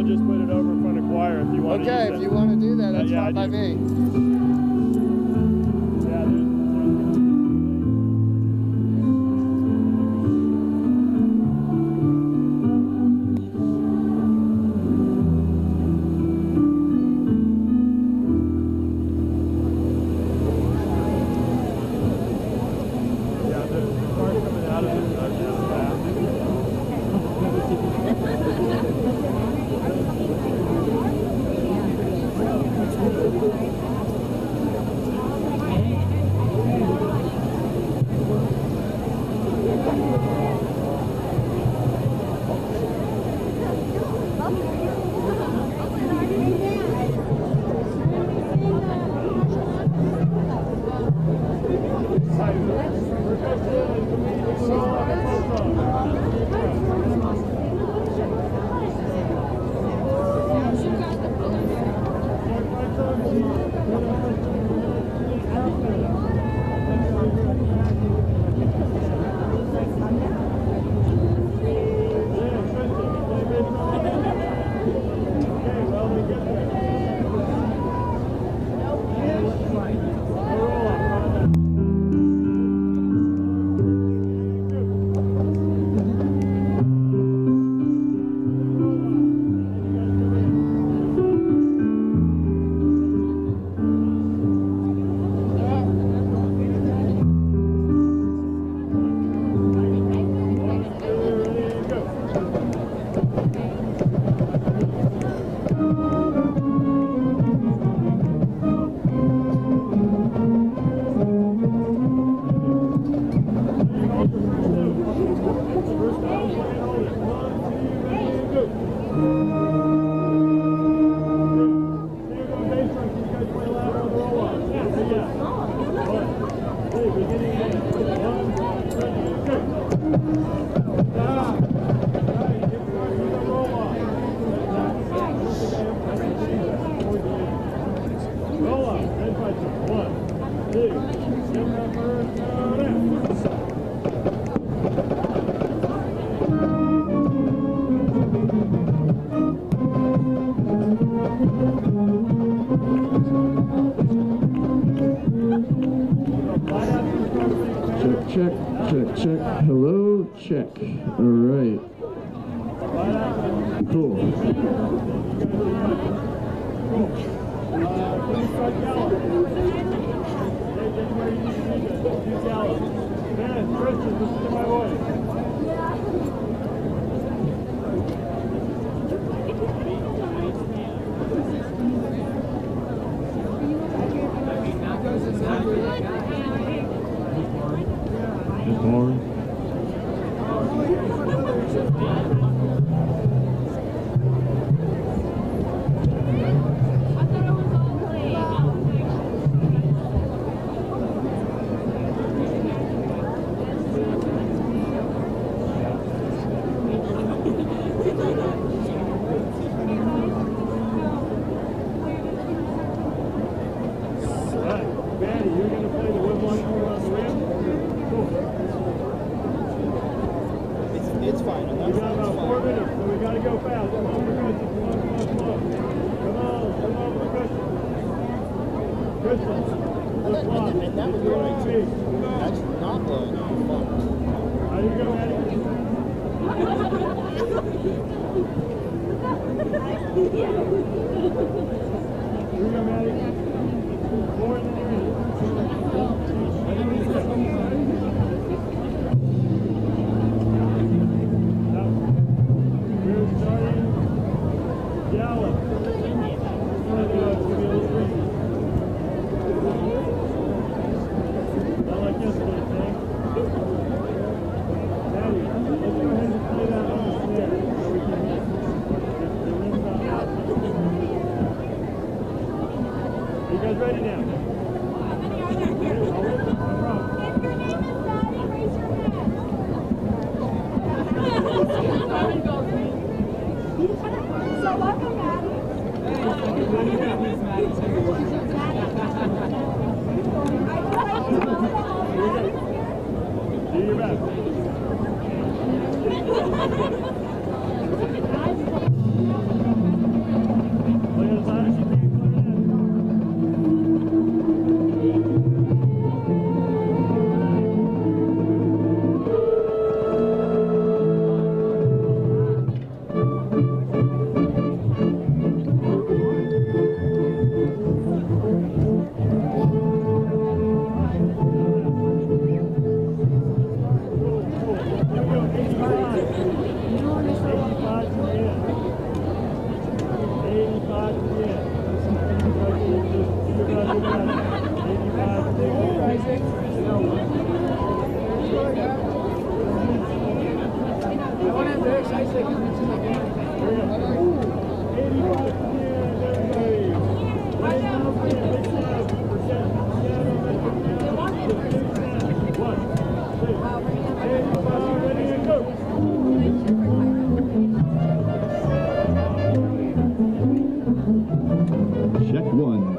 just put it over in front of choir if you want to use it. Okay, if you want to do that, that's fine by me. Check. Hello, check. All right. Cool. Christian, listen to my voice.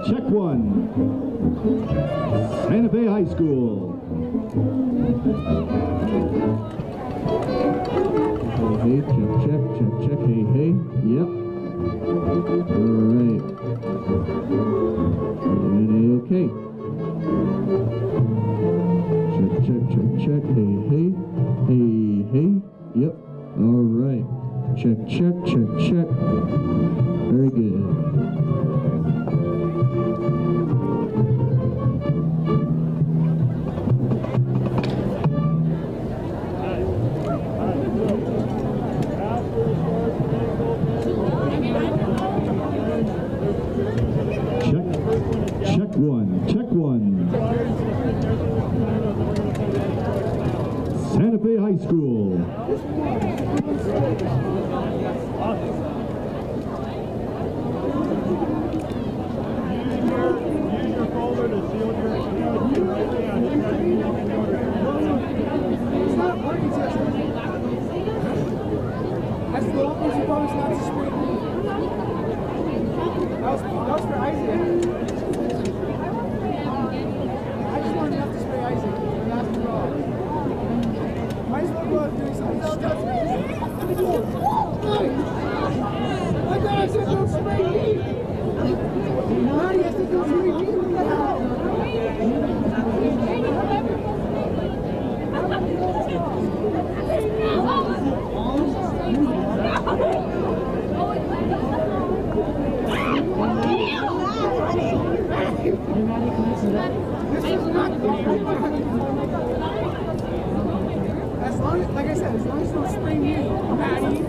Check one. Santa Fe High School. Hey, check, hey. Yep. All right. And okay. Check, hey. Yep. All right. Check. Very good. Check one. Santa Fe High School. Use your folder to seal your account and write down. It's not working, that's the open supposed not to speak. That was for Isaac. I just learned enough to spray Isaac. And that's the wrong. Might as well go out and do something stupid. My God, I said don't spray me. Now he has to go spray me. What the hell? As long as, like I said, as long as you don't spray me, Maddie.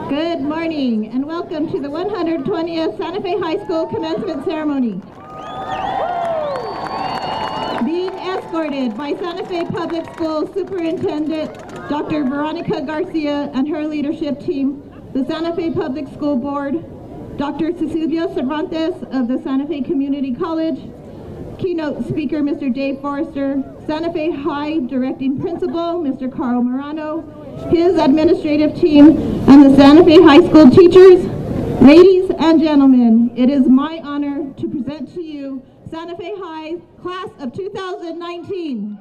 Good morning and welcome to the 120th Santa Fe High School Commencement Ceremony. Being escorted by Santa Fe Public Schools Superintendent Dr. Veronica Garcia and her leadership team, the Santa Fe Public School Board, Dr. Cecilia Cervantes of the Santa Fe Community College, keynote speaker Mr. Dave Forrester, Santa Fe High Directing Principal Mr. Carl Morano, his administrative team, and the Santa Fe High School teachers. Ladies and gentlemen, it is my honor to present to you Santa Fe High Class of 2019.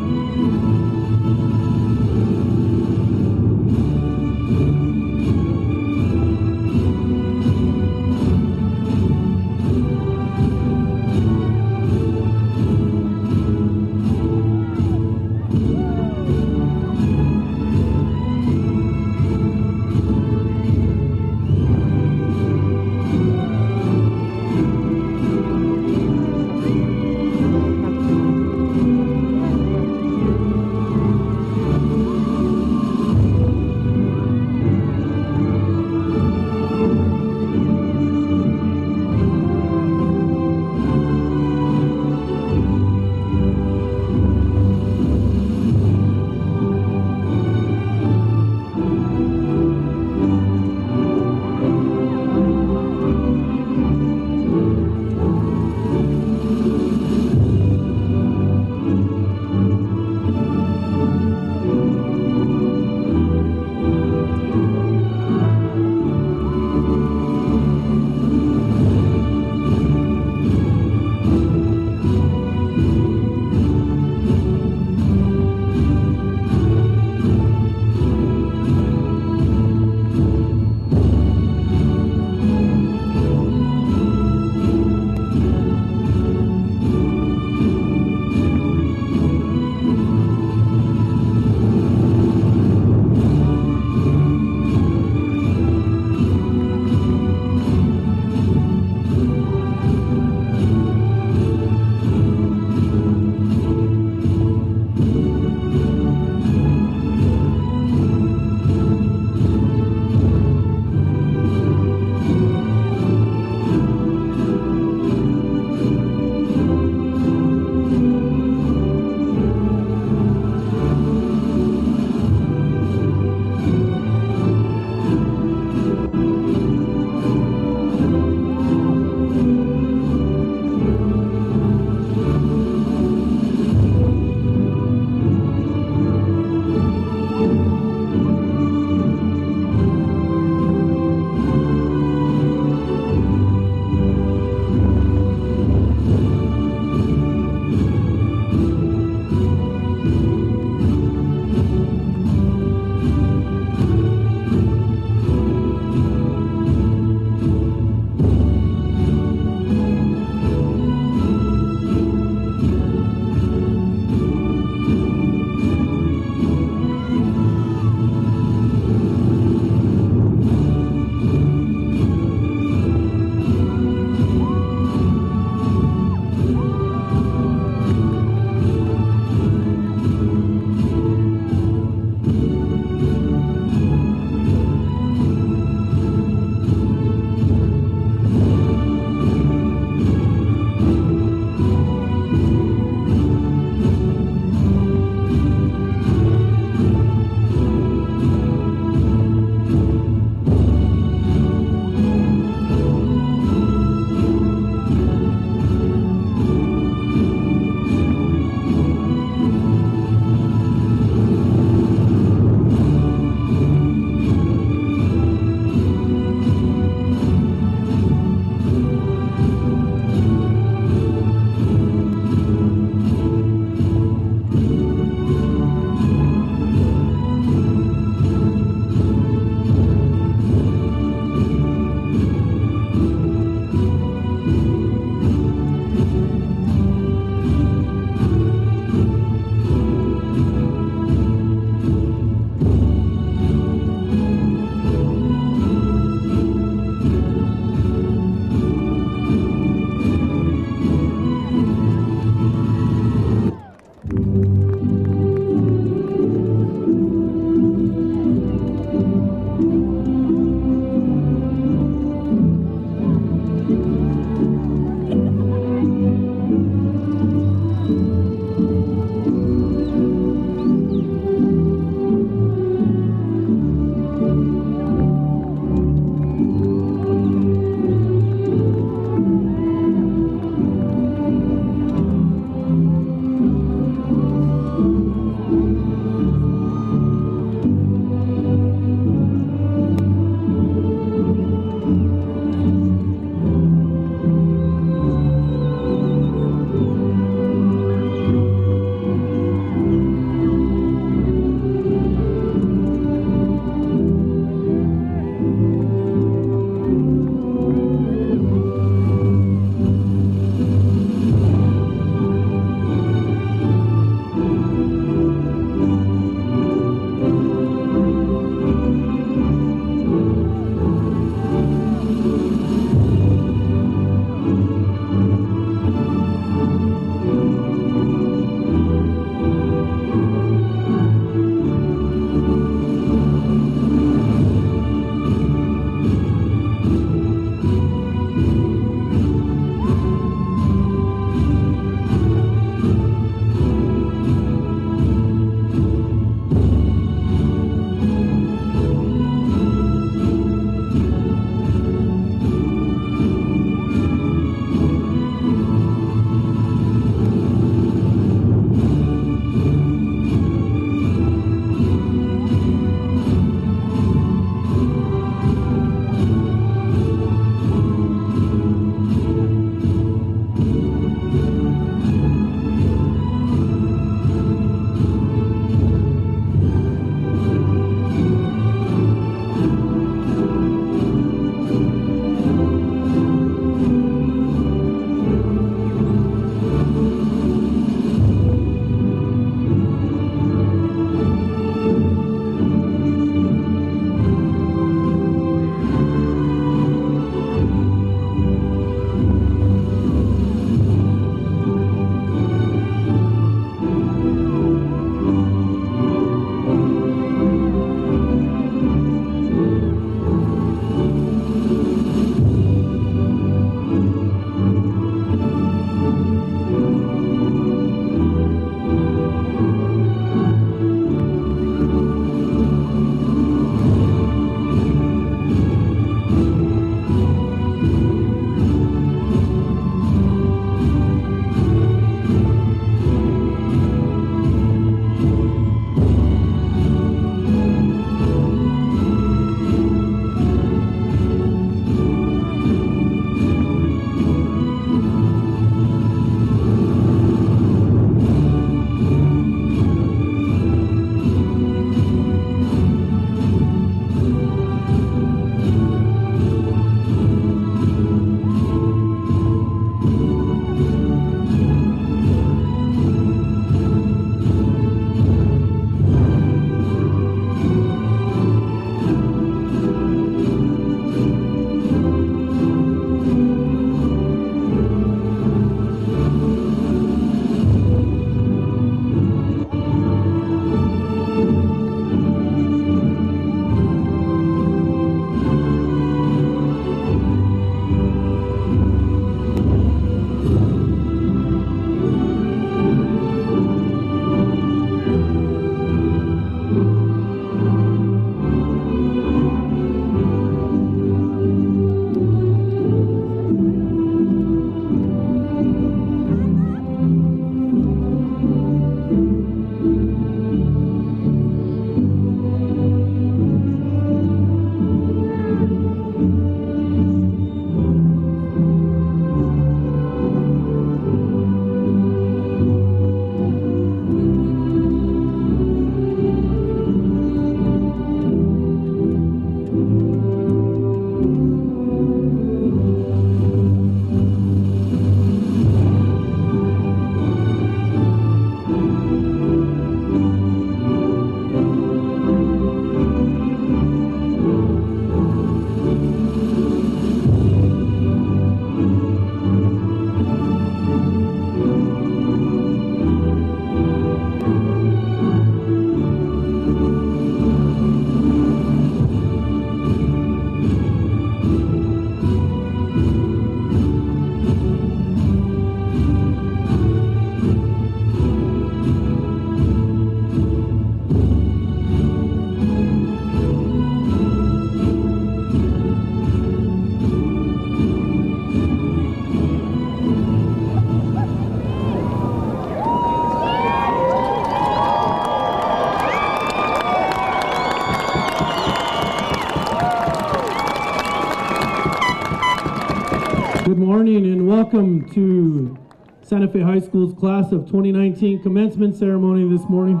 morning and welcome to Santa Fe High School's class of 2019 commencement ceremony this morning.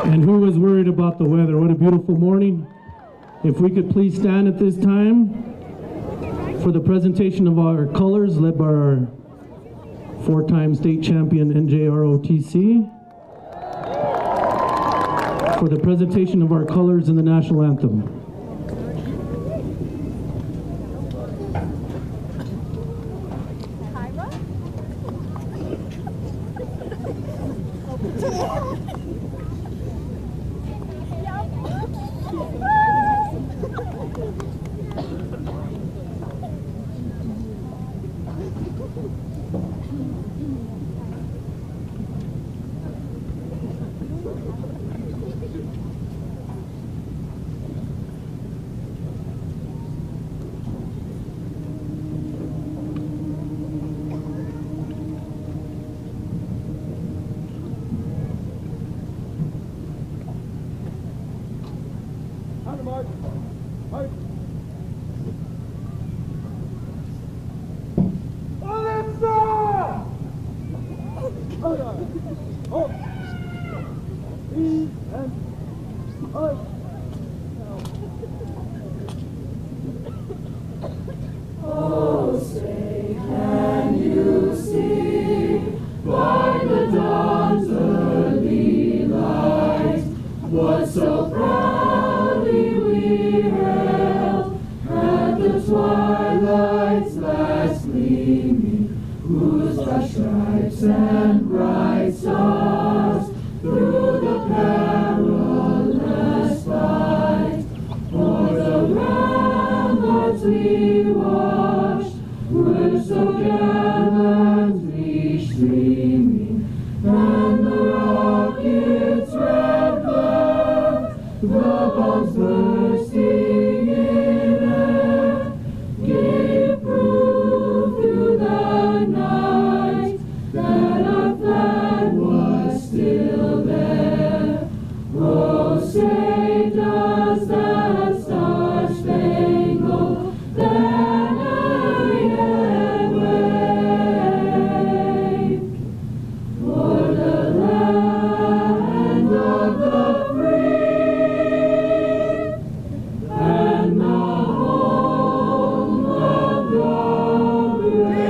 And who was worried about the weather? What a beautiful morning. If we could please stand at this time for the presentation of our colors led by our four-time state champion NJROTC, for the presentation of our colors in the national anthem. Oh, say, can you see by the dawn's early light what so proudly we hailed at the twilight's last gleaming, whose bright stripes and bright stars through the perilous fight o'er the ramparts we watched were so gallantly streaming, and the rocket's red glare, the bombs bursting in air, gave proof through the night that our flag was still there. Oh, say does that star-spangled banner yet wave o'er the land of the free and the home of the brave?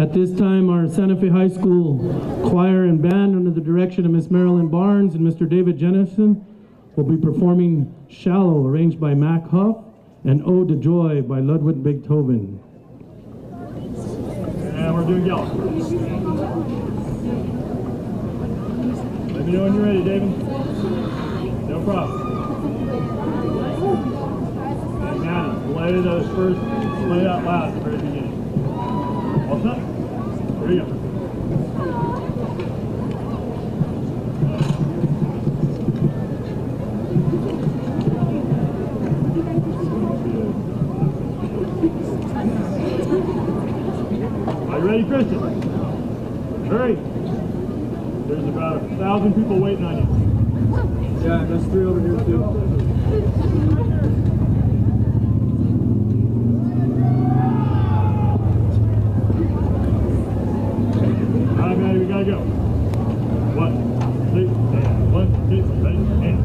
At this time, our Santa Fe High School choir and band under the direction of Miss Marilyn Barnes and Mr. David Jennison will be performing Shallow, arranged by Mac Huff, and Ode to Joy by Ludwig Beethoven. And we're doing yellow. Let me know when you're ready, David. No problem. And Maddie, play those first, play it out loud at the very beginning. All set? Here you go. Are you ready, Kristen? Hurry. There's about 1,000 people waiting on you. Yeah, there's 3 over here too. All right, Maddie, we gotta go. 1, 2, and 1, 2, ready, and.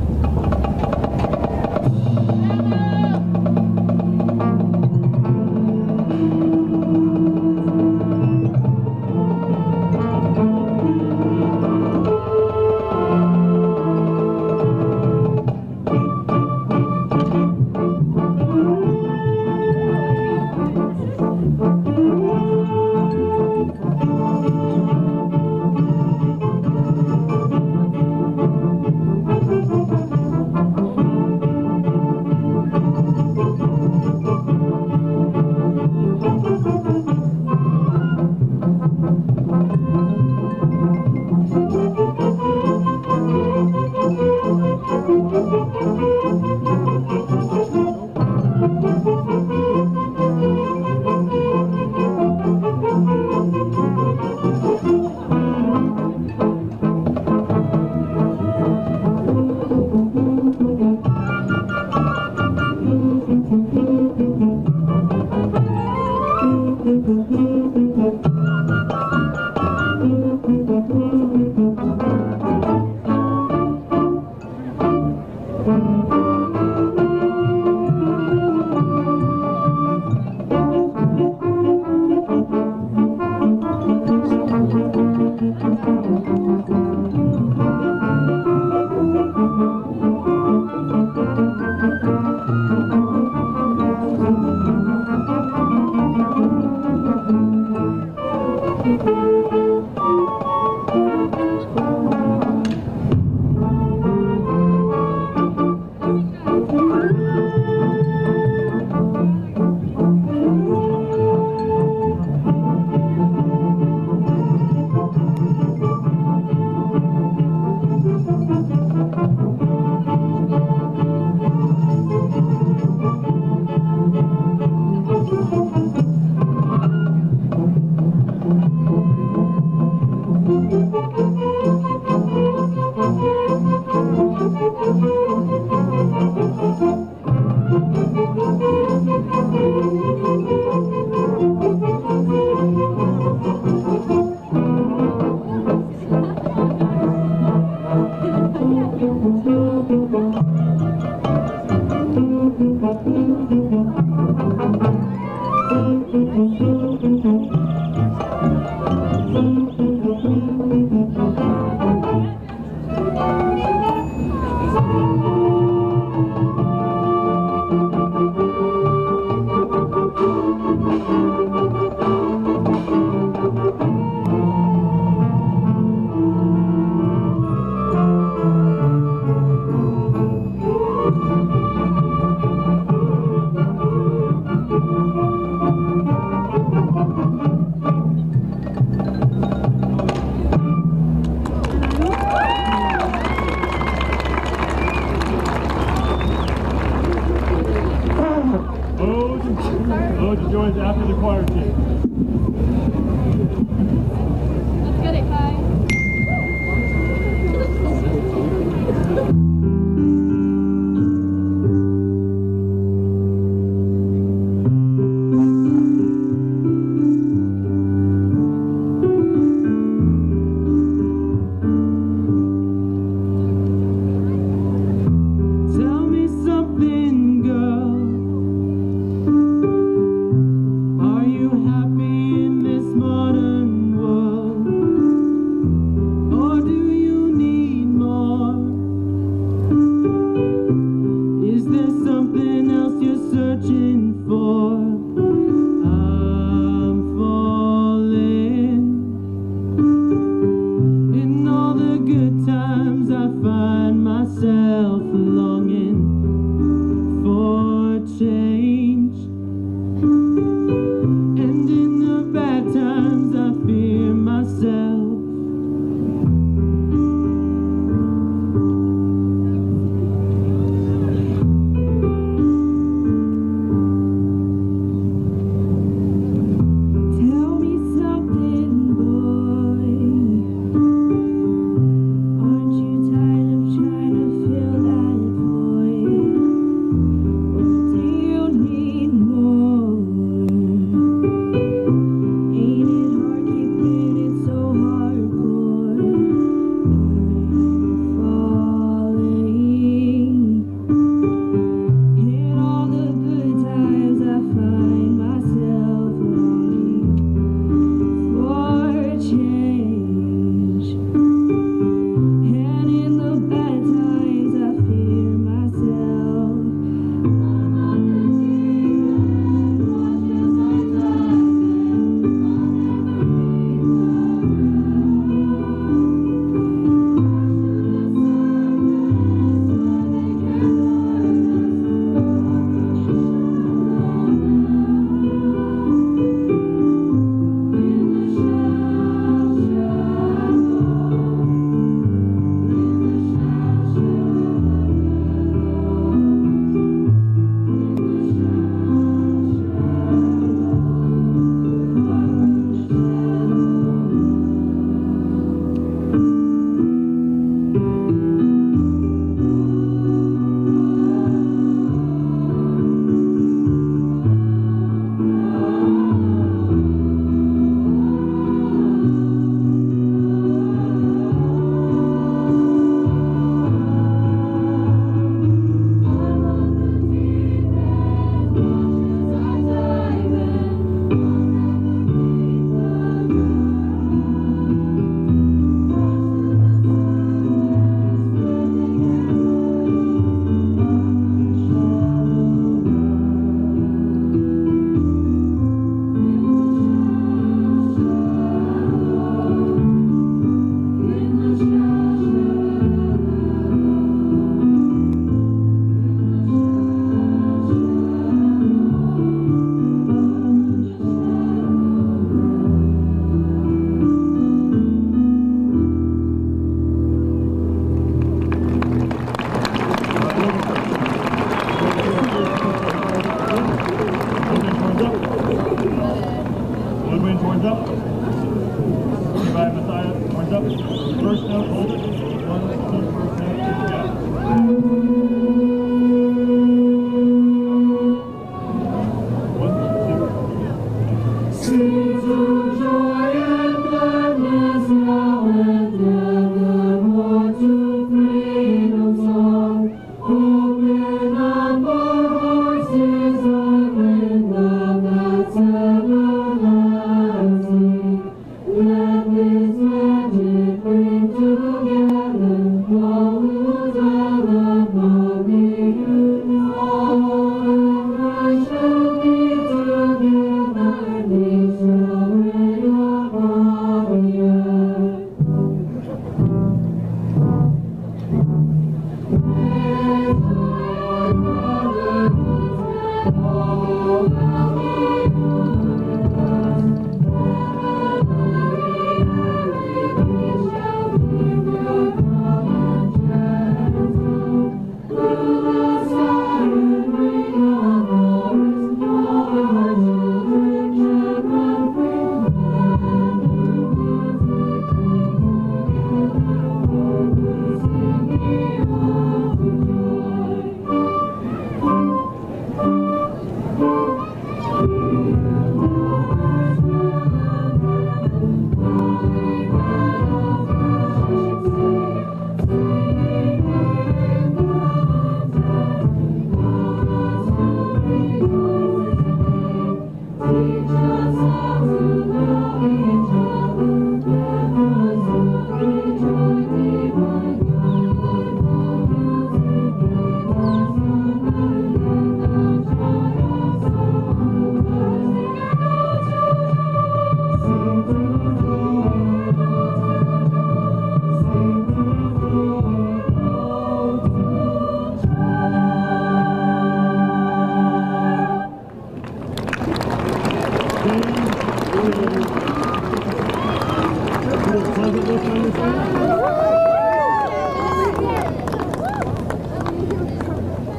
Joins after the choir team. Let's get it, Kai. Tell me something, girl. Are you happy in this moment?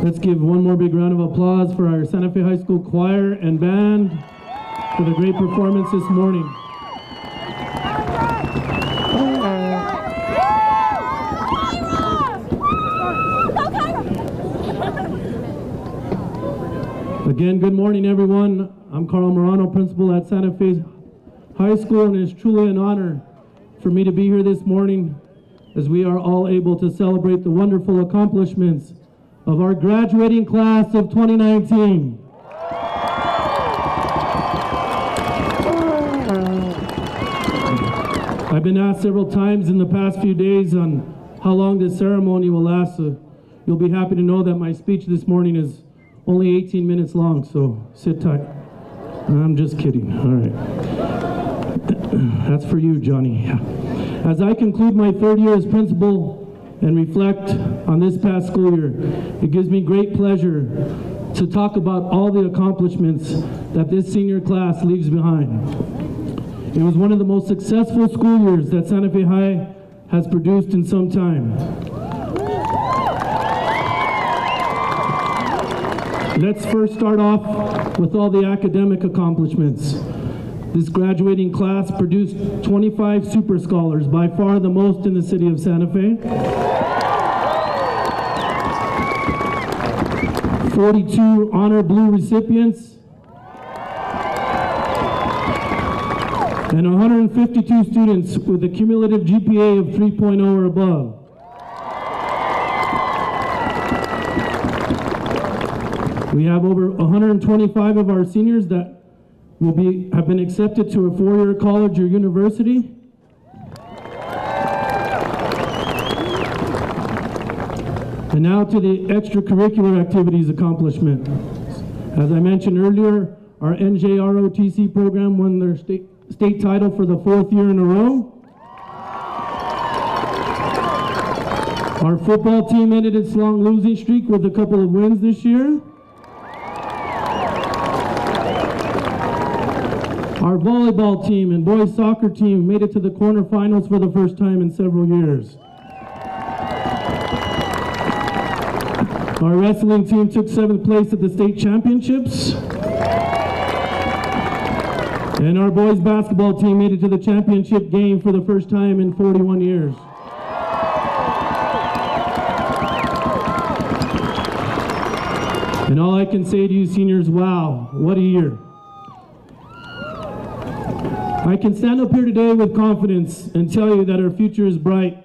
Let's give one more big round of applause for our Santa Fe High School choir and band for the great performance this morning. Again, good morning, everyone. I'm Carl Morano, principal at Santa Fe High School, and it's truly an honor for me to be here this morning as we are all able to celebrate the wonderful accomplishments of our graduating class of 2019. I've been asked several times in the past few days on how long this ceremony will last. So you'll be happy to know that my speech this morning is only 18 minutes long, so sit tight. I'm just kidding, all right. That's for you, Johnny. As I conclude my third year as principal and reflect on this past school year, it gives me great pleasure to talk about all the accomplishments that this senior class leaves behind. It was one of the most successful school years that Santa Fe High has produced in some time. Let's first start off with all the academic accomplishments. This graduating class produced 25 super scholars, by far the most in the city of Santa Fe. 42 honor blue recipients, and 152 students with a cumulative GPA of 3.0 or above. We have over 125 of our seniors that have been accepted to a four-year college or university. And now to the extracurricular activities accomplishment. As I mentioned earlier, our NJROTC program won their state title for the fourth year in a row. Our football team ended its long losing streak with a couple of wins this year. Our volleyball team and boys soccer team made it to the quarterfinals for the first time in several years. Our wrestling team took 7th place at the state championships. And our boys basketball team made it to the championship game for the first time in 41 years. And all I can say to you seniors, wow, what a year. I can stand up here today with confidence and tell you that our future is bright,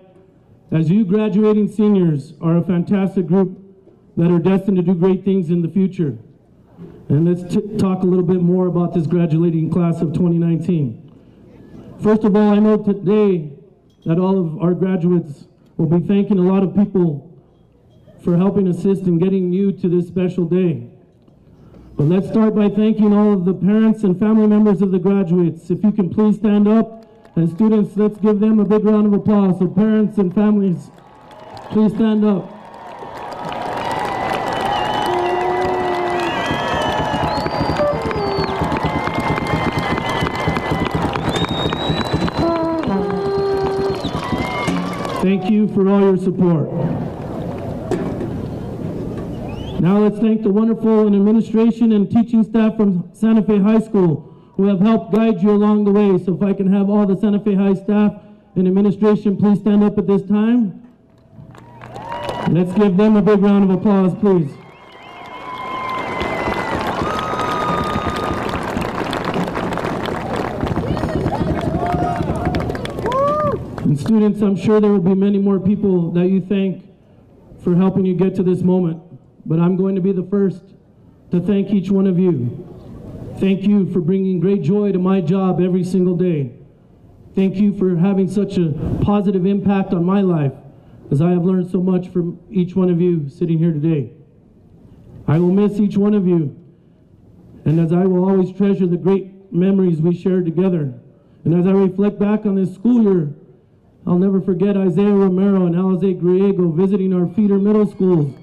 as you graduating seniors are a fantastic group that are destined to do great things in the future. And let's talk a little bit more about this graduating class of 2019. First of all, I know today that all of our graduates will be thanking a lot of people for helping assist in getting you to this special day. But let's start by thanking all of the parents and family members of the graduates. If you can please stand up, and students, let's give them a big round of applause. So parents and families, please stand up. Thank you for all your support. Now let's thank the wonderful administration and teaching staff from Santa Fe High School who have helped guide you along the way. So if I can have all the Santa Fe High staff and administration please stand up at this time. Let's give them a big round of applause, please. And students, I'm sure there will be many more people that you thank for helping you get to this moment. But I'm going to be the first to thank each one of you. Thank you for bringing great joy to my job every single day. Thank you for having such a positive impact on my life, as I have learned so much from each one of you sitting here today. I will miss each one of you, and as I will always treasure the great memories we shared together. And as I reflect back on this school year, I'll never forget Isaiah Romero and Alize Griego visiting our feeder middle schools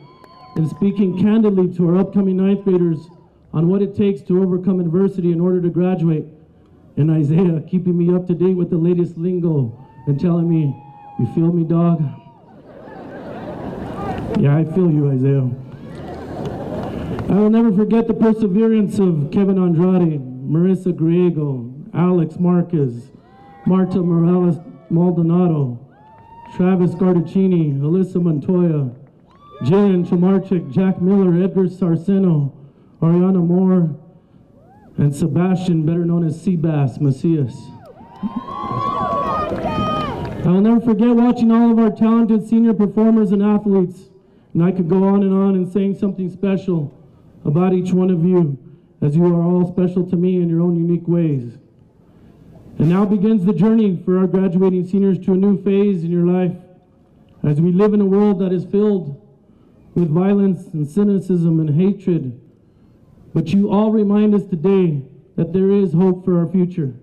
and speaking candidly to our upcoming 9th graders on what it takes to overcome adversity in order to graduate. And Isaiah keeping me up to date with the latest lingo and telling me, "You feel me, dog?" Yeah, I feel you, Isaiah. I will never forget the perseverance of Kevin Andrade, Marissa Griego, Alex Marquez, Marta Morales Maldonado, Travis Gardacini, Alyssa Montoya, Jillian Chomarchik, Jack Miller, Edgar Sarceno, Ariana Moore, and Sebastian, better known as Seabass Macias. I will never forget watching all of our talented senior performers and athletes, and I could go on and saying something special about each one of you, as you are all special to me in your own unique ways. And now begins the journey for our graduating seniors to a new phase in your life, as we live in a world that is filled with violence and cynicism and hatred. But you all remind us today that there is hope for our future.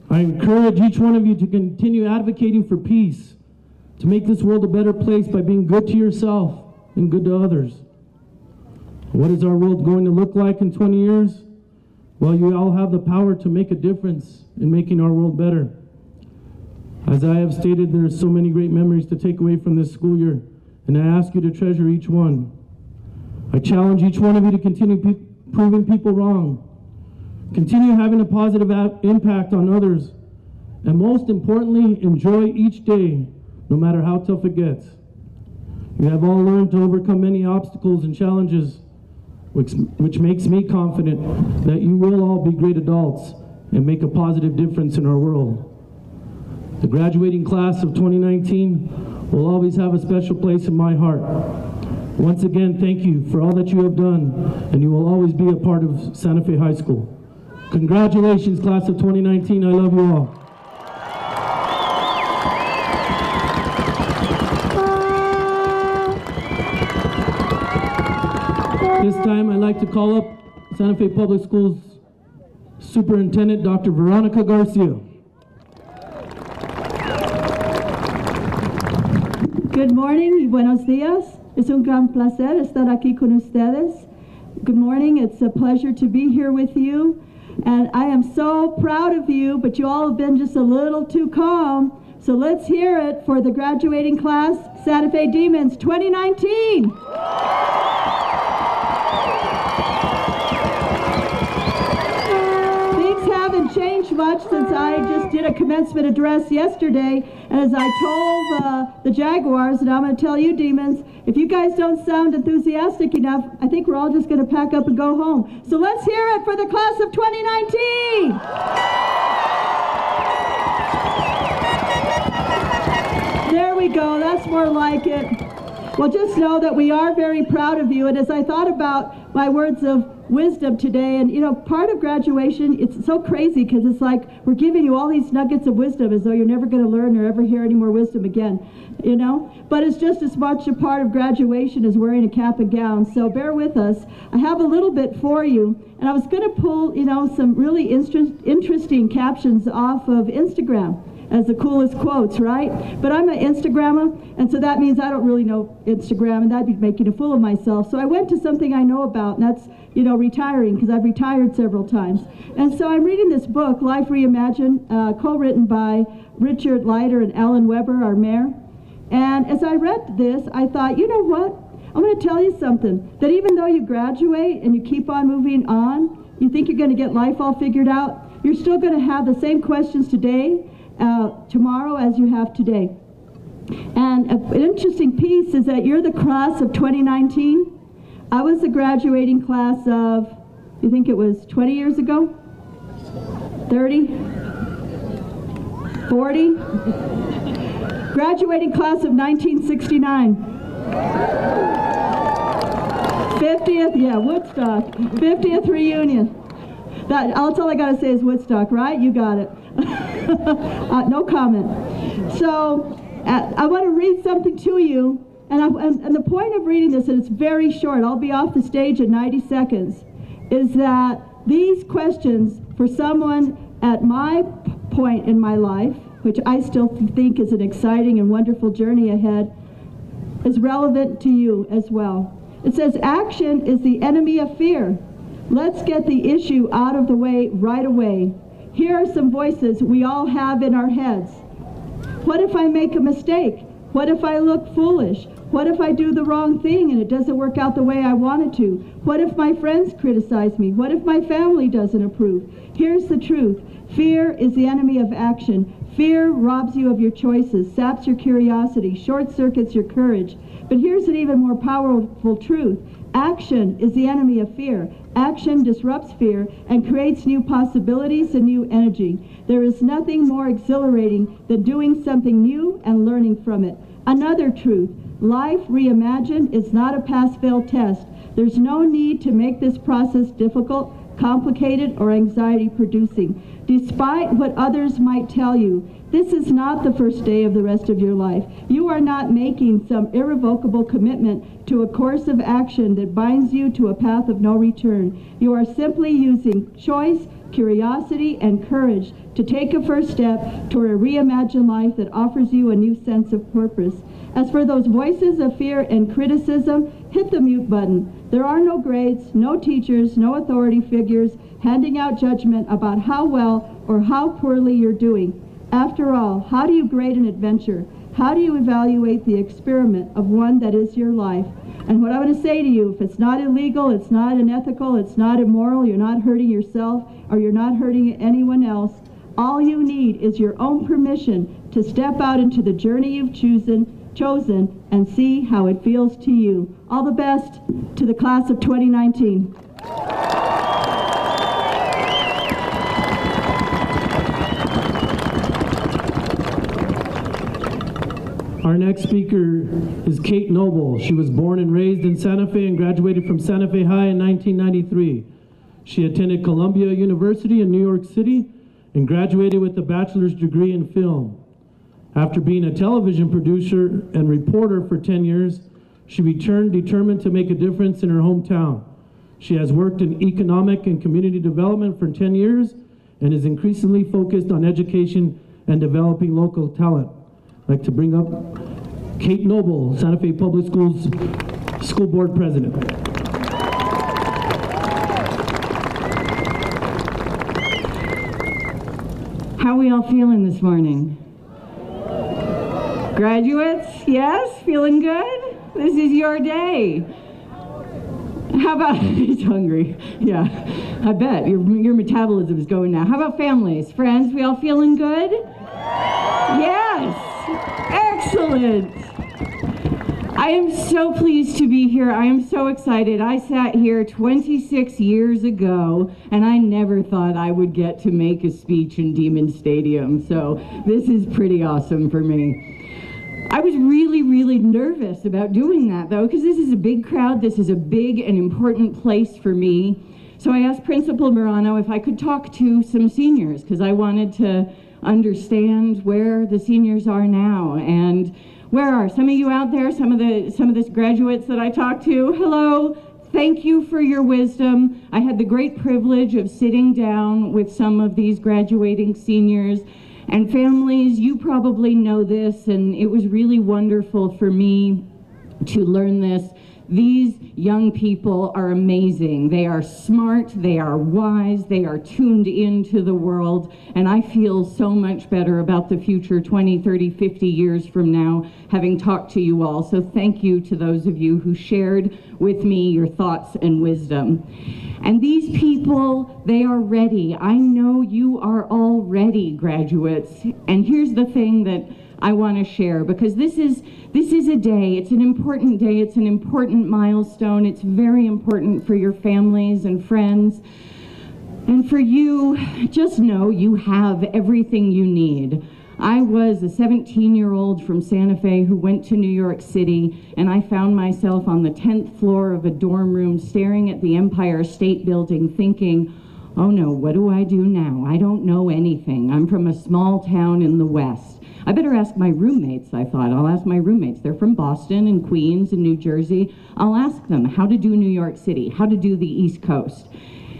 I encourage each one of you to continue advocating for peace, to make this world a better place by being good to yourself and good to others. What is our world going to look like in 20 years? Well, you all have the power to make a difference in making our world better. As I have stated, there are so many great memories to take away from this school year, and I ask you to treasure each one. I challenge each one of you to continue proving people wrong, continue having a positive impact on others, and most importantly, enjoy each day, no matter how tough it gets. You have all learned to overcome many obstacles and challenges, which makes me confident that you will all be great adults and make a positive difference in our world. The graduating class of 2019 will always have a special place in my heart. Once again, thank you for all that you have done, and you will always be a part of Santa Fe High School. Congratulations, class of 2019. I love you all. This time, I'd like to call up Santa Fe Public Schools Superintendent, Dr. Veronica Garcia. Good morning y buenos días. Es un gran placer estar aquí con ustedes. Good morning. It's a pleasure to be here with you. And I am so proud of you, but you all have been just a little too calm. So let's hear it for the graduating class, Santa Fe Demons 2019. Things haven't changed much since I just did a commencement address yesterday. And as I told the Jaguars, and I'm going to tell you, Demons, if you guys don't sound enthusiastic enough, I think we're all just going to pack up and go home. So let's hear it for the class of 2019. There we go. That's more like it. Well, just know that we are very proud of you. And as I thought about my words of wisdom today, and you know, part of graduation, it's so crazy because it's like we're giving you all these nuggets of wisdom as though you're never going to learn or ever hear any more wisdom again, you know? But it's just as much a part of graduation as wearing a cap and gown. So bear with us. I have a little bit for you, and I was going to pull, you know, some really interesting captions off of Instagram as the coolest quotes, right? But I'm an Instagrammer, and so that means I don't really know Instagram, and that'd be making a fool of myself. So I went to something I know about, and that's, you know, retiring, because I've retired several times. And so I'm reading this book, Life Reimagined, co-written by Richard Leiter and Alan Weber, our mayor. And as I read this, I thought, you know what? I'm going to tell you something, that even though you graduate and you keep on moving on, you think you're going to get life all figured out, you're still going to have the same questions today, tomorrow as you have today. And an interesting piece is that you're the class of 2019. I was the graduating class of, you think it was 20 years ago? 30? 40? Graduating class of 1969. 50th, yeah, Woodstock. 50th reunion. That's all I got to say is Woodstock, right? You got it. No comment. So I want to read something to you, and the point of reading this, and it's very short, I'll be off the stage in 90 seconds, is that these questions for someone at my point in my life, which I still think is an exciting and wonderful journey ahead, is relevant to you as well. It says, action is the enemy of fear. Let's get the issue out of the way right away. Here are some voices we all have in our heads. What if I make a mistake? What if I look foolish? What if I do the wrong thing and it doesn't work out the way I wanted to? What if my friends criticize me? What if my family doesn't approve? Here's the truth. Fear is the enemy of action. Fear robs you of your choices, saps your curiosity, short-circuits your courage. But here's an even more powerful truth. Action is the enemy of fear. Action disrupts fear and creates new possibilities and new energy. There is nothing more exhilarating than doing something new and learning from it. Another truth, life reimagined is not a pass-fail test. There's no need to make this process difficult, complicated, or anxiety-producing. Despite what others might tell you, this is not the first day of the rest of your life. You are not making some irrevocable commitment to a course of action that binds you to a path of no return. You are simply using choice, curiosity, and courage to take a first step toward a reimagined life that offers you a new sense of purpose. As for those voices of fear and criticism, hit the mute button. There are no grades, no teachers, no authority figures handing out judgment about how well or how poorly you're doing. After all, how do you grade an adventure? How do you evaluate the experiment of one that is your life? And what I want to say to you, if it's not illegal, it's not unethical, it's not immoral, you're not hurting yourself, or you're not hurting anyone else, all you need is your own permission to step out into the journey you've chosen and see how it feels to you. All the best to the class of 2019. Our next speaker is Kate Noble. She was born and raised in Santa Fe and graduated from Santa Fe High in 1993. She attended Columbia University in New York City and graduated with a bachelor's degree in film. After being a television producer and reporter for 10 years, she returned determined to make a difference in her hometown. She has worked in economic and community development for 10 years and is increasingly focused on education and developing local talent. I'd like to bring up Kate Noble, Santa Fe Public Schools School Board President. How are we all feeling this morning? Graduates, yes? Feeling good? This is your day. How about, he's hungry. Yeah, I bet. Your metabolism is going now. How about families, friends? We all feeling good? Yes. Excellent. I am so pleased to be here. I am so excited. I sat here 26 years ago, and I never thought I would get to make a speech in Demon Stadium. So this is pretty awesome for me. I was really, really nervous about doing that, though, because this is a big crowd. This is a big and important place for me. So I asked Principal Morano if I could talk to some seniors, because I wanted to understand where the seniors are now. And where are some of you out there, some of the graduates that I talked to? Hello. Thank you for your wisdom. I had the great privilege of sitting down with some of these graduating seniors. And families, you probably know this, and it was really wonderful for me to learn this. These young people are amazing. They are smart, they are wise, they are tuned into the world, and I feel so much better about the future 20, 30, 50 years from now, having talked to you all. So thank you to those of you who shared with me your thoughts and wisdom. And these people, they are ready. I know you are all ready, graduates. And here's the thing that I want to share, because this is a day, it's an important day, it's an important milestone, it's very important for your families and friends. And for you, just know you have everything you need. I was a 17-year-old from Santa Fe who went to New York City, and I found myself on the 10th floor of a dorm room staring at the Empire State Building thinking, oh no, what do I do now? I don't know anything. I'm from a small town in the West. I better ask my roommates, I thought. I'll ask my roommates. They're from Boston and Queens and New Jersey. I'll ask them how to do New York City, how to do the East Coast.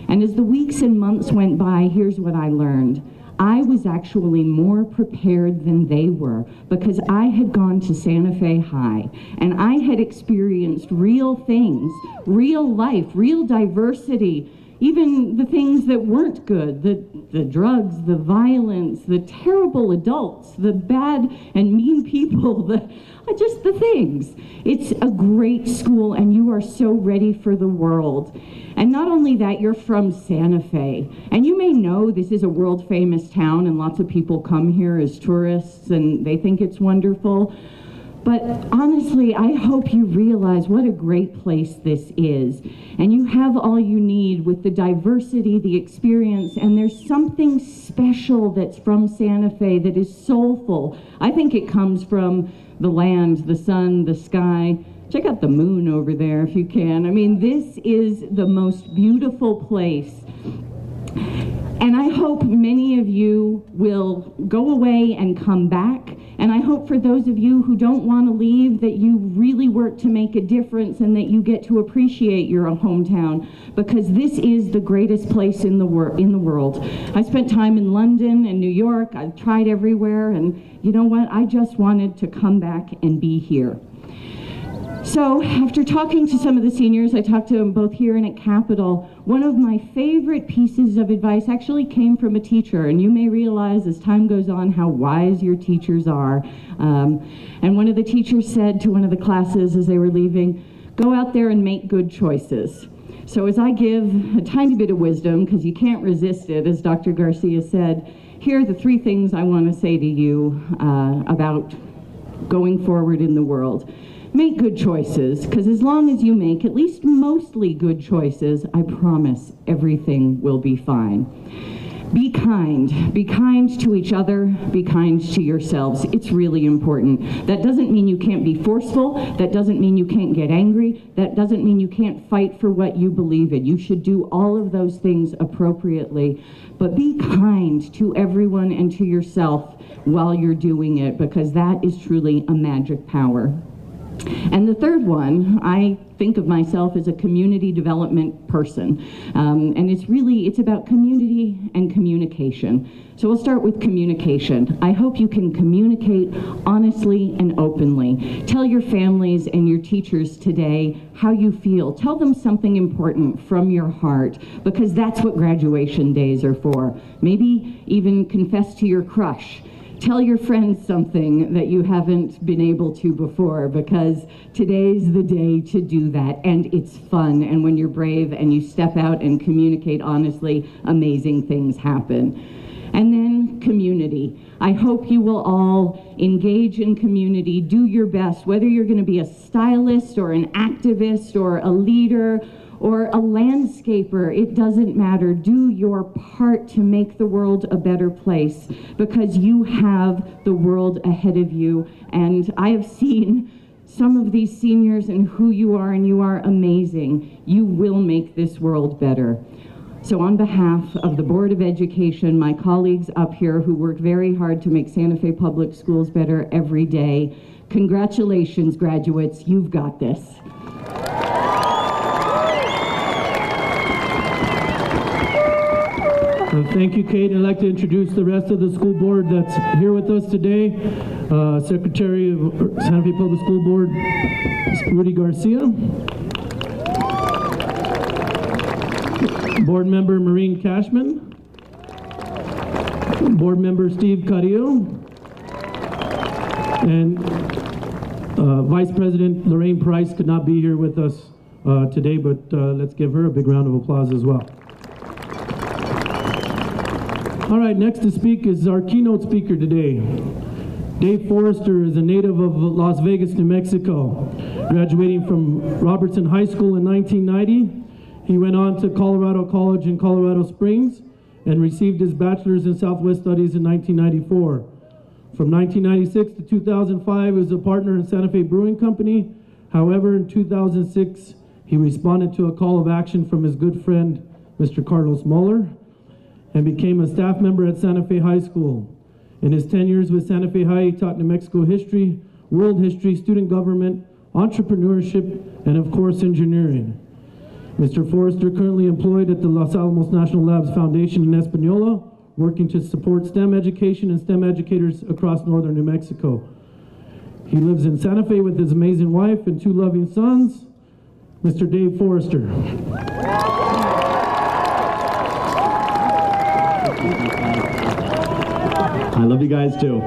And as the weeks and months went by, here's what I learned. I was actually more prepared than they were, because I had gone to Santa Fe High and I had experienced real things, real life, real diversity, even the things that weren't good, the drugs, the violence, the terrible adults, the bad and mean people, just the things. It's a great school, and you are so ready for the world. And not only that, you're from Santa Fe. And you may know this is a world-famous town, and lots of people come here as tourists, and they think it's wonderful. But honestly, I hope you realize what a great place this is. And you have all you need with the diversity, the experience, and there's something special that's from Santa Fe that is soulful. I think it comes from the land, the sun, the sky. Check out the moon over there if you can. I mean, this is the most beautiful place. And I hope many of you will go away and come back. And I hope for those of you who don't want to leave that you really work to make a difference and that you get to appreciate your hometown, because this is the greatest place in the world. I spent time in London and New York. I've tried everywhere, and you know what? I just wanted to come back and be here. So after talking to some of the seniors, I talked to them both here and at Capitol, one of my favorite pieces of advice actually came from a teacher, and you may realize as time goes on how wise your teachers are. And one of the teachers said to one of the classes as they were leaving, go out there and make good choices. So as I give a tiny bit of wisdom, because you can't resist it, as Dr. Garcia said, here are the 3 things I want to say to you about going forward in the world. Make good choices, because as long as you make at least mostly good choices, I promise everything will be fine. Be kind. Be kind to each other. Be kind to yourselves. It's really important. That doesn't mean you can't be forceful. That doesn't mean you can't get angry. That doesn't mean you can't fight for what you believe in. You should do all of those things appropriately. But be kind to everyone and to yourself while you're doing it, because that is truly a magic power. And the third one, I think of myself as a community development person. And it's about community and communication. So we'll start with communication. I hope you can communicate honestly and openly. Tell your families and your teachers today how you feel. Tell them something important from your heart, because that's what graduation days are for. Maybe even confess to your crush. Tell your friends something that you haven't been able to before, because today's the day to do that, and it's fun. And when you're brave and you step out and communicate honestly, amazing things happen. And then community. I hope you will all engage in community, do your best, whether you're going to be a stylist or an activist or a leader or a landscaper, it doesn't matter. Do your part to make the world a better place, because you have the world ahead of you. And I have seen some of these seniors and who you are, and you are amazing. You will make this world better. So on behalf of the Board of Education, my colleagues up here who work very hard to make Santa Fe Public Schools better every day, congratulations, graduates, you've got this. Thank you, Kate. I'd like to introduce the rest of the school board that's here with us today. Secretary of Santa Fe Public School Board, Rudy Garcia. Board member Maureen Cashman. Board member Steve Carrillo. And Vice President Lorraine Price could not be here with us today, but let's give her a big round of applause as well. All right, next to speak is our keynote speaker today. Dave Forrester is a native of Las Vegas, New Mexico. Graduating from Robertson High School in 1990, he went on to Colorado College in Colorado Springs and received his bachelor's in Southwest Studies in 1994. From 1996 to 2005, he was a partner in Santa Fe Brewing Company. However, in 2006, he responded to a call of action from his good friend, Mr. Carlos Muller, and became a staff member at Santa Fe High School. In his 10 years with Santa Fe High, he taught New Mexico history, world history, student government, entrepreneurship, and of course, engineering. Mr. Forrester currently employed at the Los Alamos National Labs Foundation in Espanola, working to support STEM education and STEM educators across northern New Mexico. He lives in Santa Fe with his amazing wife and 2 loving sons. Mr. Dave Forrester. I love you guys too.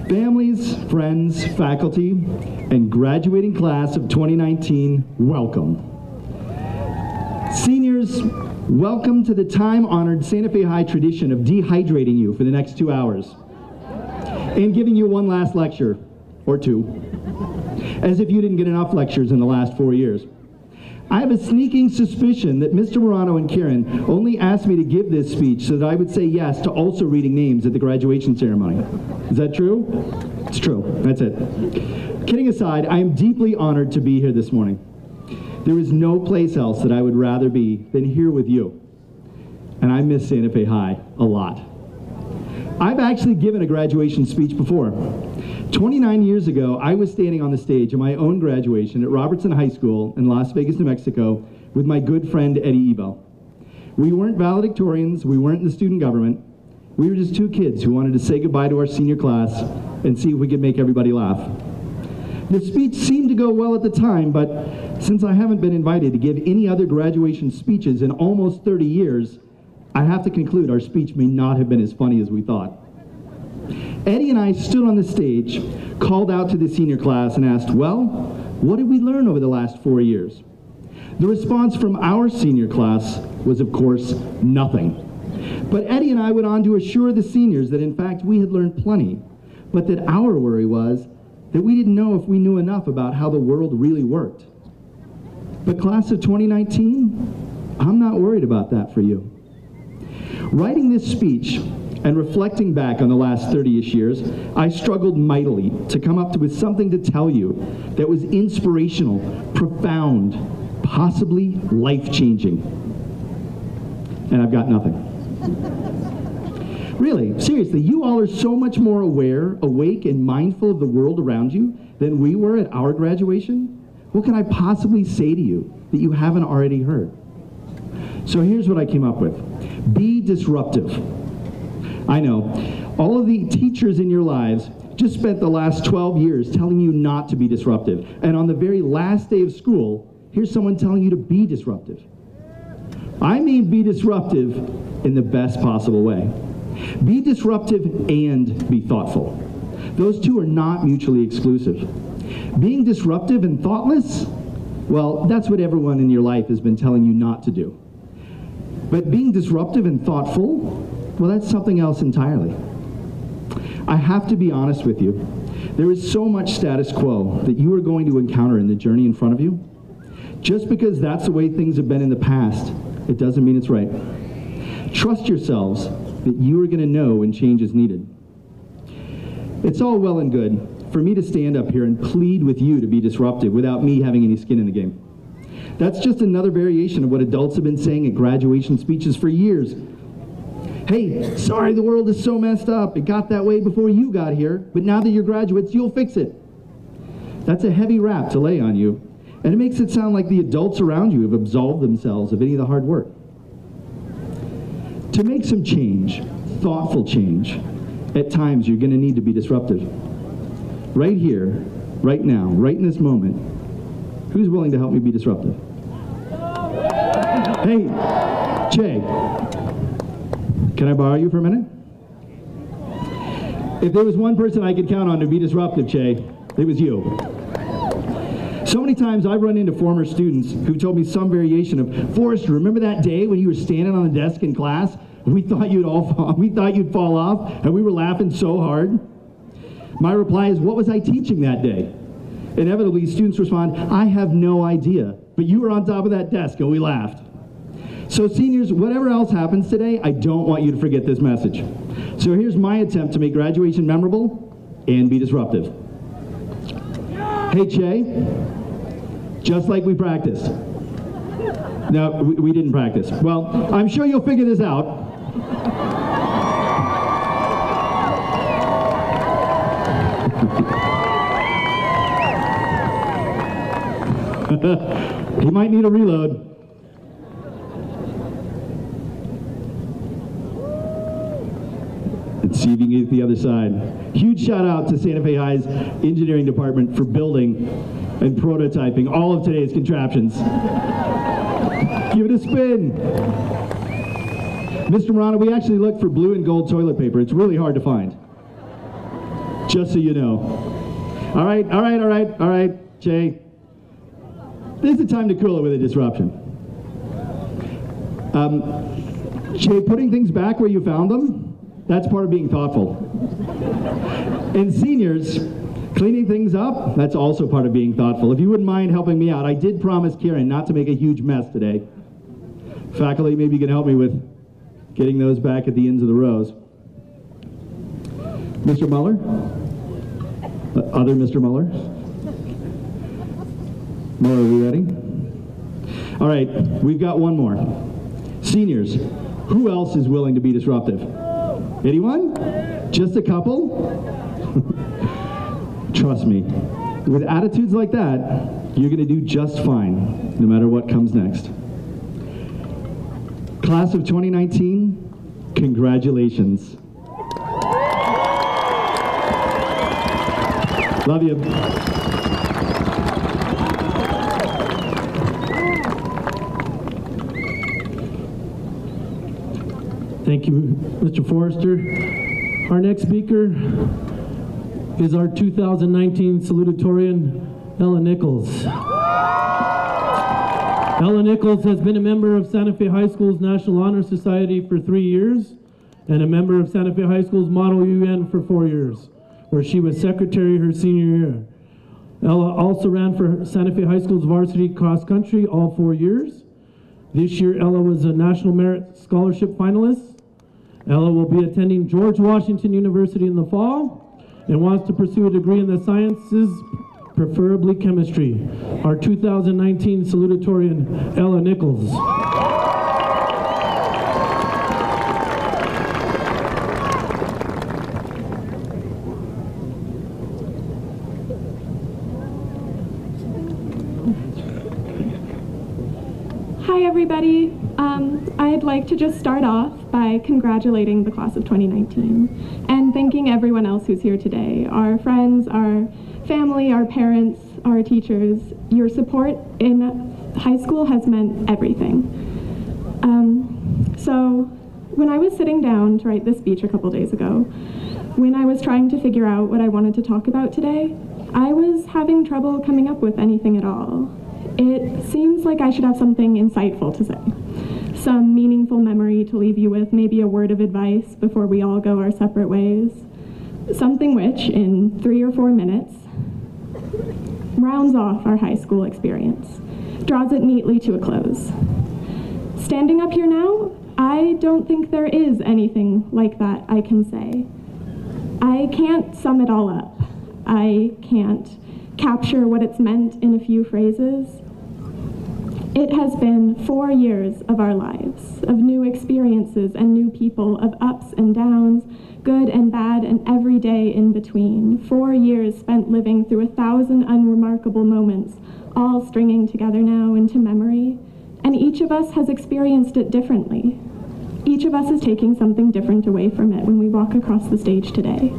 Families, friends, faculty, and graduating class of 2019, welcome. Seniors, welcome to the time-honored Santa Fe High tradition of dehydrating you for the next 2 hours and giving you one last lecture, or two, as if you didn't get enough lectures in the last 4 years. I have a sneaking suspicion that Mr. Morano and Karen only asked me to give this speech so that I would say yes to also reading names at the graduation ceremony. Is that true? It's true. That's it. Kidding aside, I am deeply honored to be here this morning. There is no place else that I would rather be than here with you. And I miss Santa Fe High a lot. I've actually given a graduation speech before. 29 years ago, I was standing on the stage at my own graduation at Robertson High School in Las Vegas, New Mexico, with my good friend Eddie Ebel. We weren't valedictorians, we weren't in the student government. We were just two kids who wanted to say goodbye to our senior class and see if we could make everybody laugh. The speech seemed to go well at the time, but since I haven't been invited to give any other graduation speeches in almost 30 years, I have to conclude our speech may not have been as funny as we thought. Eddie and I stood on the stage, called out to the senior class and asked, well, what did we learn over the last 4 years? The response from our senior class was, of course, nothing. But Eddie and I went on to assure the seniors that in fact we had learned plenty, but that our worry was that we didn't know if we knew enough about how the world really worked. But class of 2019, I'm not worried about that for you. Writing this speech and reflecting back on the last 30-ish years, I struggled mightily to come up with something to tell you that was inspirational, profound, possibly life-changing. And I've got nothing. Really, seriously, you all are so much more aware, awake, and mindful of the world around you than we were at our graduation. What can I possibly say to you that you haven't already heard? So here's what I came up with. Be disruptive. I know, all of the teachers in your lives just spent the last 12 years telling you not to be disruptive. And on the very last day of school, here's someone telling you to be disruptive. I mean be disruptive in the best possible way. Be disruptive and be thoughtful. Those two are not mutually exclusive. Being disruptive and thoughtless, well, that's what everyone in your life has been telling you not to do. But being disruptive and thoughtful, well, that's something else entirely. I have to be honest with you. There is so much status quo that you are going to encounter in the journey in front of you. Just because that's the way things have been in the past, it doesn't mean it's right. Trust yourselves that you are going to know when change is needed. It's all well and good for me to stand up here and plead with you to be disruptive without me having any skin in the game. That's just another variation of what adults have been saying at graduation speeches for years. Hey, sorry the world is so messed up. It got that way before you got here, but now that you're graduates, you'll fix it. That's a heavy rap to lay on you, and it makes it sound like the adults around you have absolved themselves of any of the hard work. To make some change, thoughtful change, at times you're going to need to be disruptive. Right here, right now, right in this moment, who's willing to help me be disruptive? Hey, Che, can I borrow you for a minute? If there was one person I could count on to be disruptive, Che, it was you. So many times I've run into former students who told me some variation of, Forrester, remember that day when you were standing on the desk in class and we thought you'd fall off and we were laughing so hard? My reply is, what was I teaching that day? Inevitably, students respond, I have no idea, but you were on top of that desk and we laughed. So seniors, whatever else happens today, I don't want you to forget this message. So here's my attempt to make graduation memorable and be disruptive. Hey, Che, just like we practiced. No, we didn't practice. Well, I'm sure you'll figure this out. He might need a reload. Let's see if you can get the other side. Huge shout out to Santa Fe High's engineering department for building and prototyping all of today's contraptions. Give it a spin. Mr. Morano, we actually looked for blue and gold toilet paper. It's really hard to find. Just so you know. All right, Jay. This is the time to cool it with a disruption. Jay, putting things back where you found them, that's part of being thoughtful. And seniors, cleaning things up, that's also part of being thoughtful. If you wouldn't mind helping me out, I did promise Karen not to make a huge mess today. Faculty, maybe you can help me with getting those back at the ends of the rows. Mr. Muller? Other Mr. Muller? Muller, are we ready? All right, we've got one more. Seniors, who else is willing to be disruptive? Anyone? Just a couple? Trust me, with attitudes like that, you're going to do just fine, no matter what comes next. Class of 2019, congratulations. Love you. Thank you, Mr. Forrester. Our next speaker is our 2019 Salutatorian, Ella Nichols. Ella Nichols has been a member of Santa Fe High School's National Honor Society for 3 years and a member of Santa Fe High School's Model UN for 4 years, where she was secretary her senior year. Ella also ran for Santa Fe High School's varsity cross country all 4 years. This year, Ella was a National Merit Scholarship finalist. Ella will be attending George Washington University in the fall and wants to pursue a degree in the sciences, preferably chemistry. Our 2019 Salutatorian, Ella Nichols. Hi everybody. I'd like to just start off by congratulating the class of 2019 and thanking everyone else who's here today, our friends, our family, our parents, our teachers. Your support in high school has meant everything. So when I was sitting down to write this speech a couple days ago, when I was trying to figure out what I wanted to talk about today, I was having trouble coming up with anything at all. It seems like I should have something insightful to say, some meaningful memory to leave you with, maybe a word of advice before we all go our separate ways, something which, in 3 or 4 minutes, rounds off our high school experience, draws it neatly to a close. Standing up here now, I don't think there is anything like that I can say. I can't sum it all up. I can't capture what it's meant in a few phrases. It has been 4 years of our lives, of new experiences and new people, of ups and downs, good and bad, and every day in between. 4 years spent living through 1,000 unremarkable moments, all stringing together now into memory. And each of us has experienced it differently. Each of us is taking something different away from it when we walk across the stage today.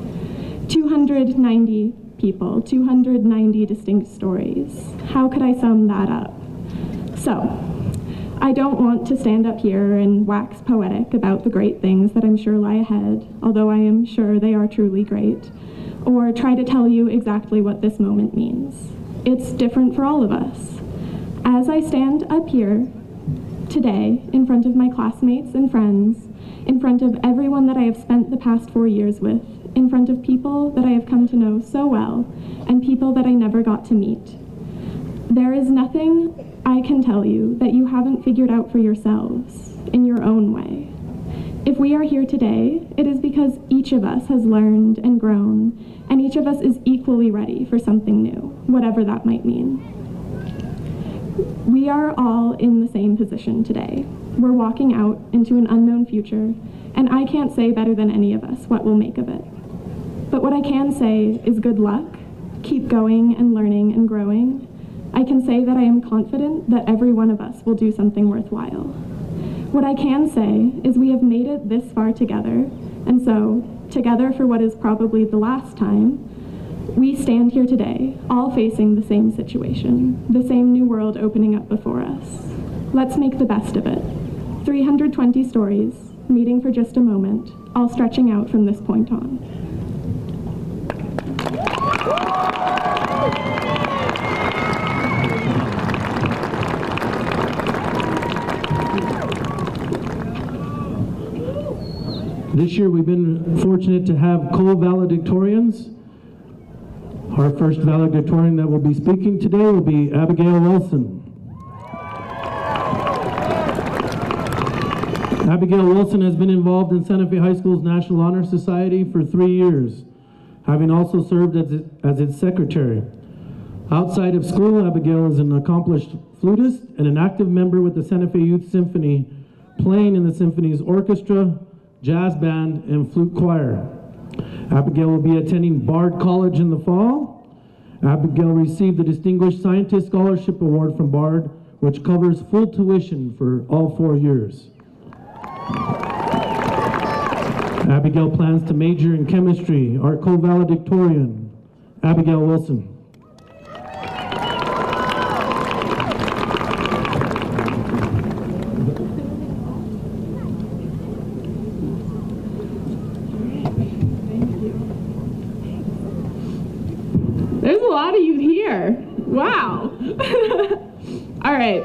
290 people, 290 distinct stories. How could I sum that up? So, I don't want to stand up here and wax poetic about the great things that I'm sure lie ahead, although I am sure they are truly great, or try to tell you exactly what this moment means. It's different for all of us. As I stand up here today in front of my classmates and friends, in front of everyone that I have spent the past 4 years with, in front of people that I have come to know so well, and people that I never got to meet, there is nothing I can tell you that you haven't figured out for yourselves in your own way. If we are here today, it is because each of us has learned and grown, and each of us is equally ready for something new, whatever that might mean. We are all in the same position today. We're walking out into an unknown future, and I can't say better than any of us what we'll make of it. But what I can say is good luck, keep going and learning and growing. I can say that I am confident that every one of us will do something worthwhile. What I can say is we have made it this far together, and so, together for what is probably the last time, we stand here today, all facing the same situation, the same new world opening up before us. Let's make the best of it. 320 stories, meeting for just a moment, all stretching out from this point on. This year we've been fortunate to have co-valedictorians. Our first valedictorian that will be speaking today will be Abigail Nelson. Abigail Wilson has been involved in Santa Fe High School's National Honor Society for 3 years, having also served as its secretary. Outside of school, Abigail is an accomplished flutist and an active member with the Santa Fe Youth Symphony, playing in the symphony's orchestra, jazz band, and flute choir. Abigail will be attending Bard College in the fall. Abigail received the Distinguished Scientist Scholarship Award from Bard, which covers full tuition for all 4 years. Abigail plans to major in chemistry. Our co-valedictorian, Abigail Wilson. There's a lot of you here. Wow. All right.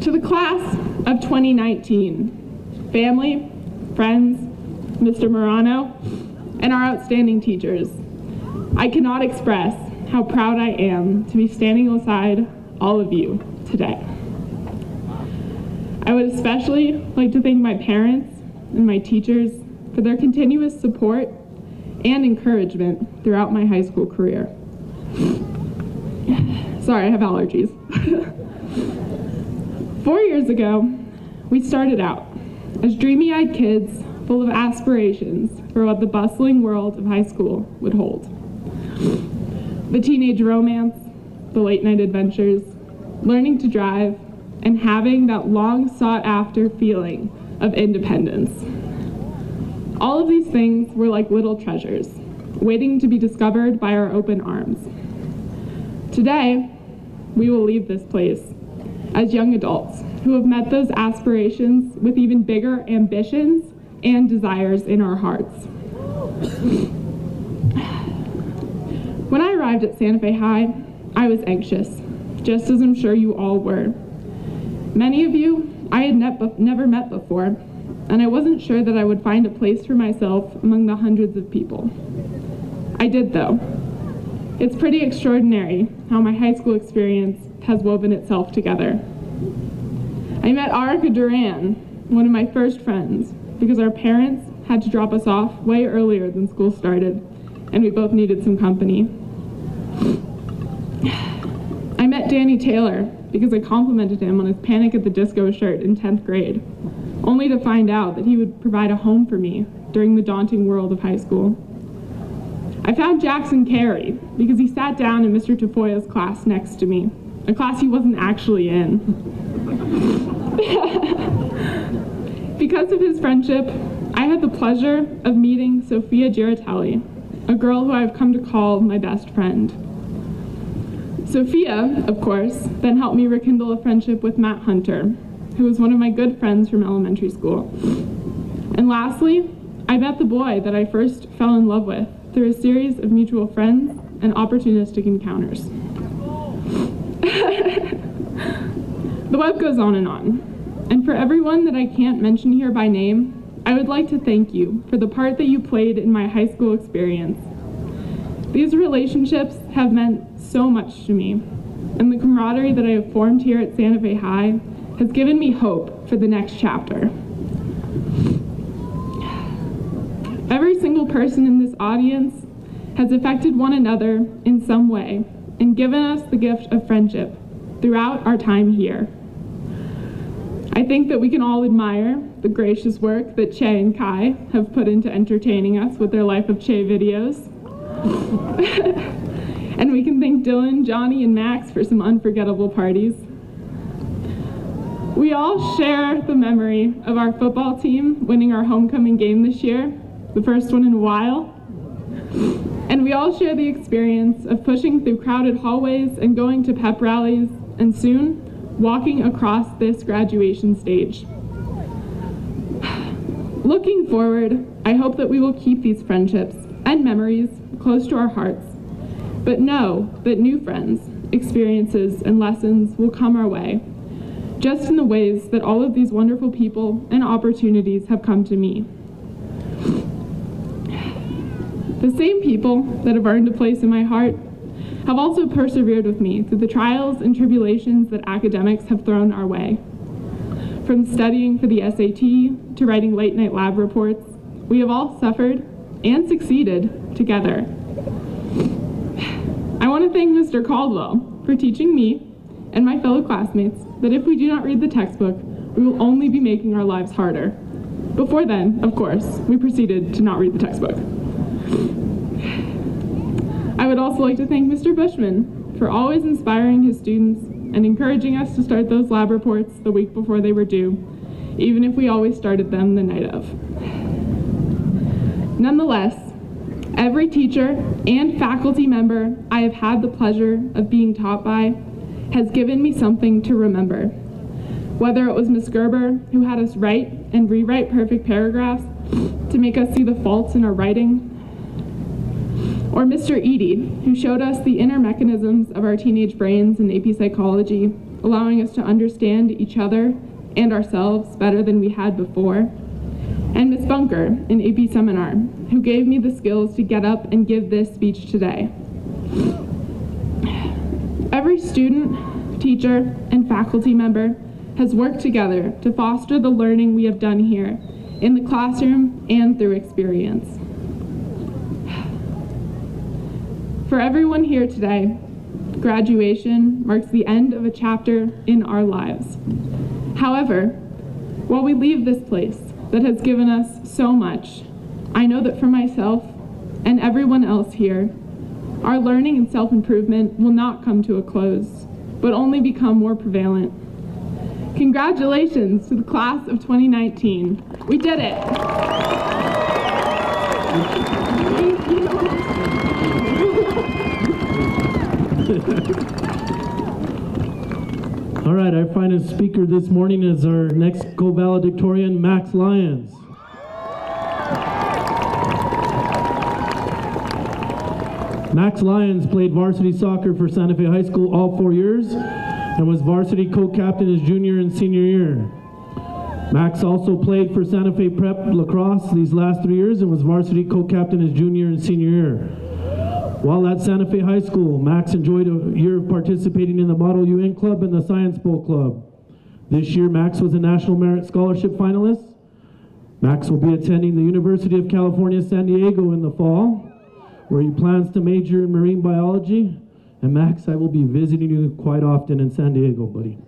To the class of 2019, family, friends, Mr. Morano, and our outstanding teachers, I cannot express how proud I am to be standing beside all of you today. I would especially like to thank my parents and my teachers for their continuous support and encouragement throughout my high school career. Sorry, I have allergies. 4 years ago, we started out as dreamy-eyed kids full of aspirations for what the bustling world of high school would hold. The teenage romance, the late-night adventures, learning to drive, and having that long-sought-after feeling of independence. All of these things were like little treasures, waiting to be discovered by our open arms. Today, we will leave this place as young adults who have met those aspirations with even bigger ambitions and desires in our hearts. When I arrived at Santa Fe High, I was anxious, just as I'm sure you all were. Many of you I had never met before, and I wasn't sure that I would find a place for myself among the hundreds of people. I did, though. It's pretty extraordinary how my high school experience has woven itself together. I met Arica Duran, one of my first friends, because our parents had to drop us off way earlier than school started, and we both needed some company. I met Danny Taylor because I complimented him on his Panic at the Disco shirt in 10th grade, only to find out that he would provide a home for me during the daunting world of high school. I found Jackson Carey because he sat down in Mr. Tafoya's class next to me, a class he wasn't actually in. Because of his friendship, I had the pleasure of meeting Sophia Giratelli, a girl who I've come to call my best friend. Sophia, of course, then helped me rekindle a friendship with Matt Hunter, who was one of my good friends from elementary school. And lastly, I met the boy that I first fell in love with through a series of mutual friends and opportunistic encounters. The web goes on, and for everyone that I can't mention here by name, I would like to thank you for the part that you played in my high school experience. These relationships have meant so much to me, and the camaraderie that I have formed here at Santa Fe High has given me hope for the next chapter. Every single person in this audience has affected one another in some way and given us the gift of friendship throughout our time here. I think that we can all admire the gracious work that Che and Kai have put into entertaining us with their Life of Che videos. And we can thank Dylan, Johnny, and Max for some unforgettable parties. We all share the memory of our football team winning our homecoming game this year, the first one in a while. And we all share the experience of pushing through crowded hallways and going to pep rallies, and soon walking across this graduation stage. Looking forward, I hope that we will keep these friendships and memories close to our hearts, but know that new friends, experiences, and lessons will come our way, just in the ways that all of these wonderful people and opportunities have come to me. The same people that have earned a place in my heart have also persevered with me through the trials and tribulations that academics have thrown our way. From studying for the SAT to writing late-night lab reports, we have all suffered and succeeded together. I want to thank Mr. Caldwell for teaching me and my fellow classmates that if we do not read the textbook, we will only be making our lives harder. Before then, of course, we proceeded to not read the textbook. I would also like to thank Mr. Bushman for always inspiring his students and encouraging us to start those lab reports the week before they were due, even if we always started them the night of. Nonetheless, every teacher and faculty member I have had the pleasure of being taught by has given me something to remember. Whether it was Ms. Gerber, who had us write and rewrite perfect paragraphs to make us see the faults in our writing, or Mr. Eady, who showed us the inner mechanisms of our teenage brains in AP psychology, allowing us to understand each other and ourselves better than we had before, and Ms. Bunker in AP Seminar, who gave me the skills to get up and give this speech today. Every student, teacher, and faculty member has worked together to foster the learning we have done here in the classroom and through experience. For everyone here today, graduation marks the end of a chapter in our lives. However, while we leave this place that has given us so much, I know that for myself and everyone else here, our learning and self-improvement will not come to a close, but only become more prevalent. Congratulations to the class of 2019. We did it. All right, our final speaker this morning is our next co-valedictorian, Max Lyons. Max Lyons played varsity soccer for Santa Fe High School all 4 years and was varsity co-captain his junior and senior year. Max also played for Santa Fe Prep lacrosse these last 3 years and was varsity co-captain his junior and senior year. While at Santa Fe High School, Max enjoyed a year of participating in the Model UN Club and the Science Bowl Club. This year, Max was a National Merit Scholarship finalist. Max will be attending the University of California, San Diego in the fall, where he plans to major in marine biology. And Max, I will be visiting you quite often in San Diego, buddy.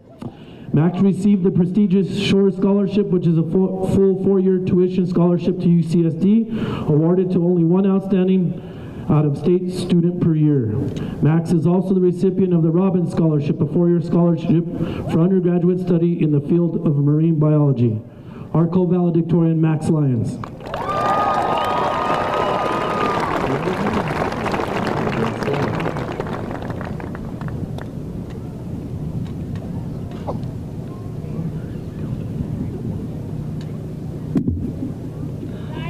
Max received the prestigious Shore Scholarship, which is a full 4-year tuition scholarship to UCSD, awarded to only one outstanding out-of-state student per year. Max is also the recipient of the Robbins Scholarship, a 4-year scholarship for undergraduate study in the field of marine biology. Our co-valedictorian, Max Lyons.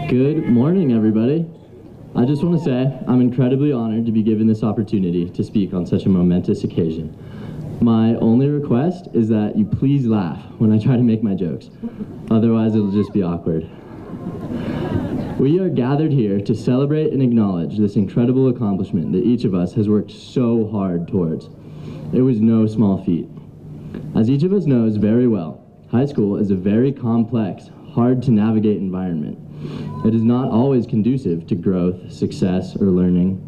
Good morning, everybody. I just want to say I'm incredibly honored to be given this opportunity to speak on such a momentous occasion. My only request is that you please laugh when I try to make my jokes. Otherwise, it'll just be awkward. We are gathered here to celebrate and acknowledge this incredible accomplishment that each of us has worked so hard towards. It was no small feat. As each of us knows very well, high school is a very complex, hard to navigate environment. It is not always conducive to growth, success, or learning.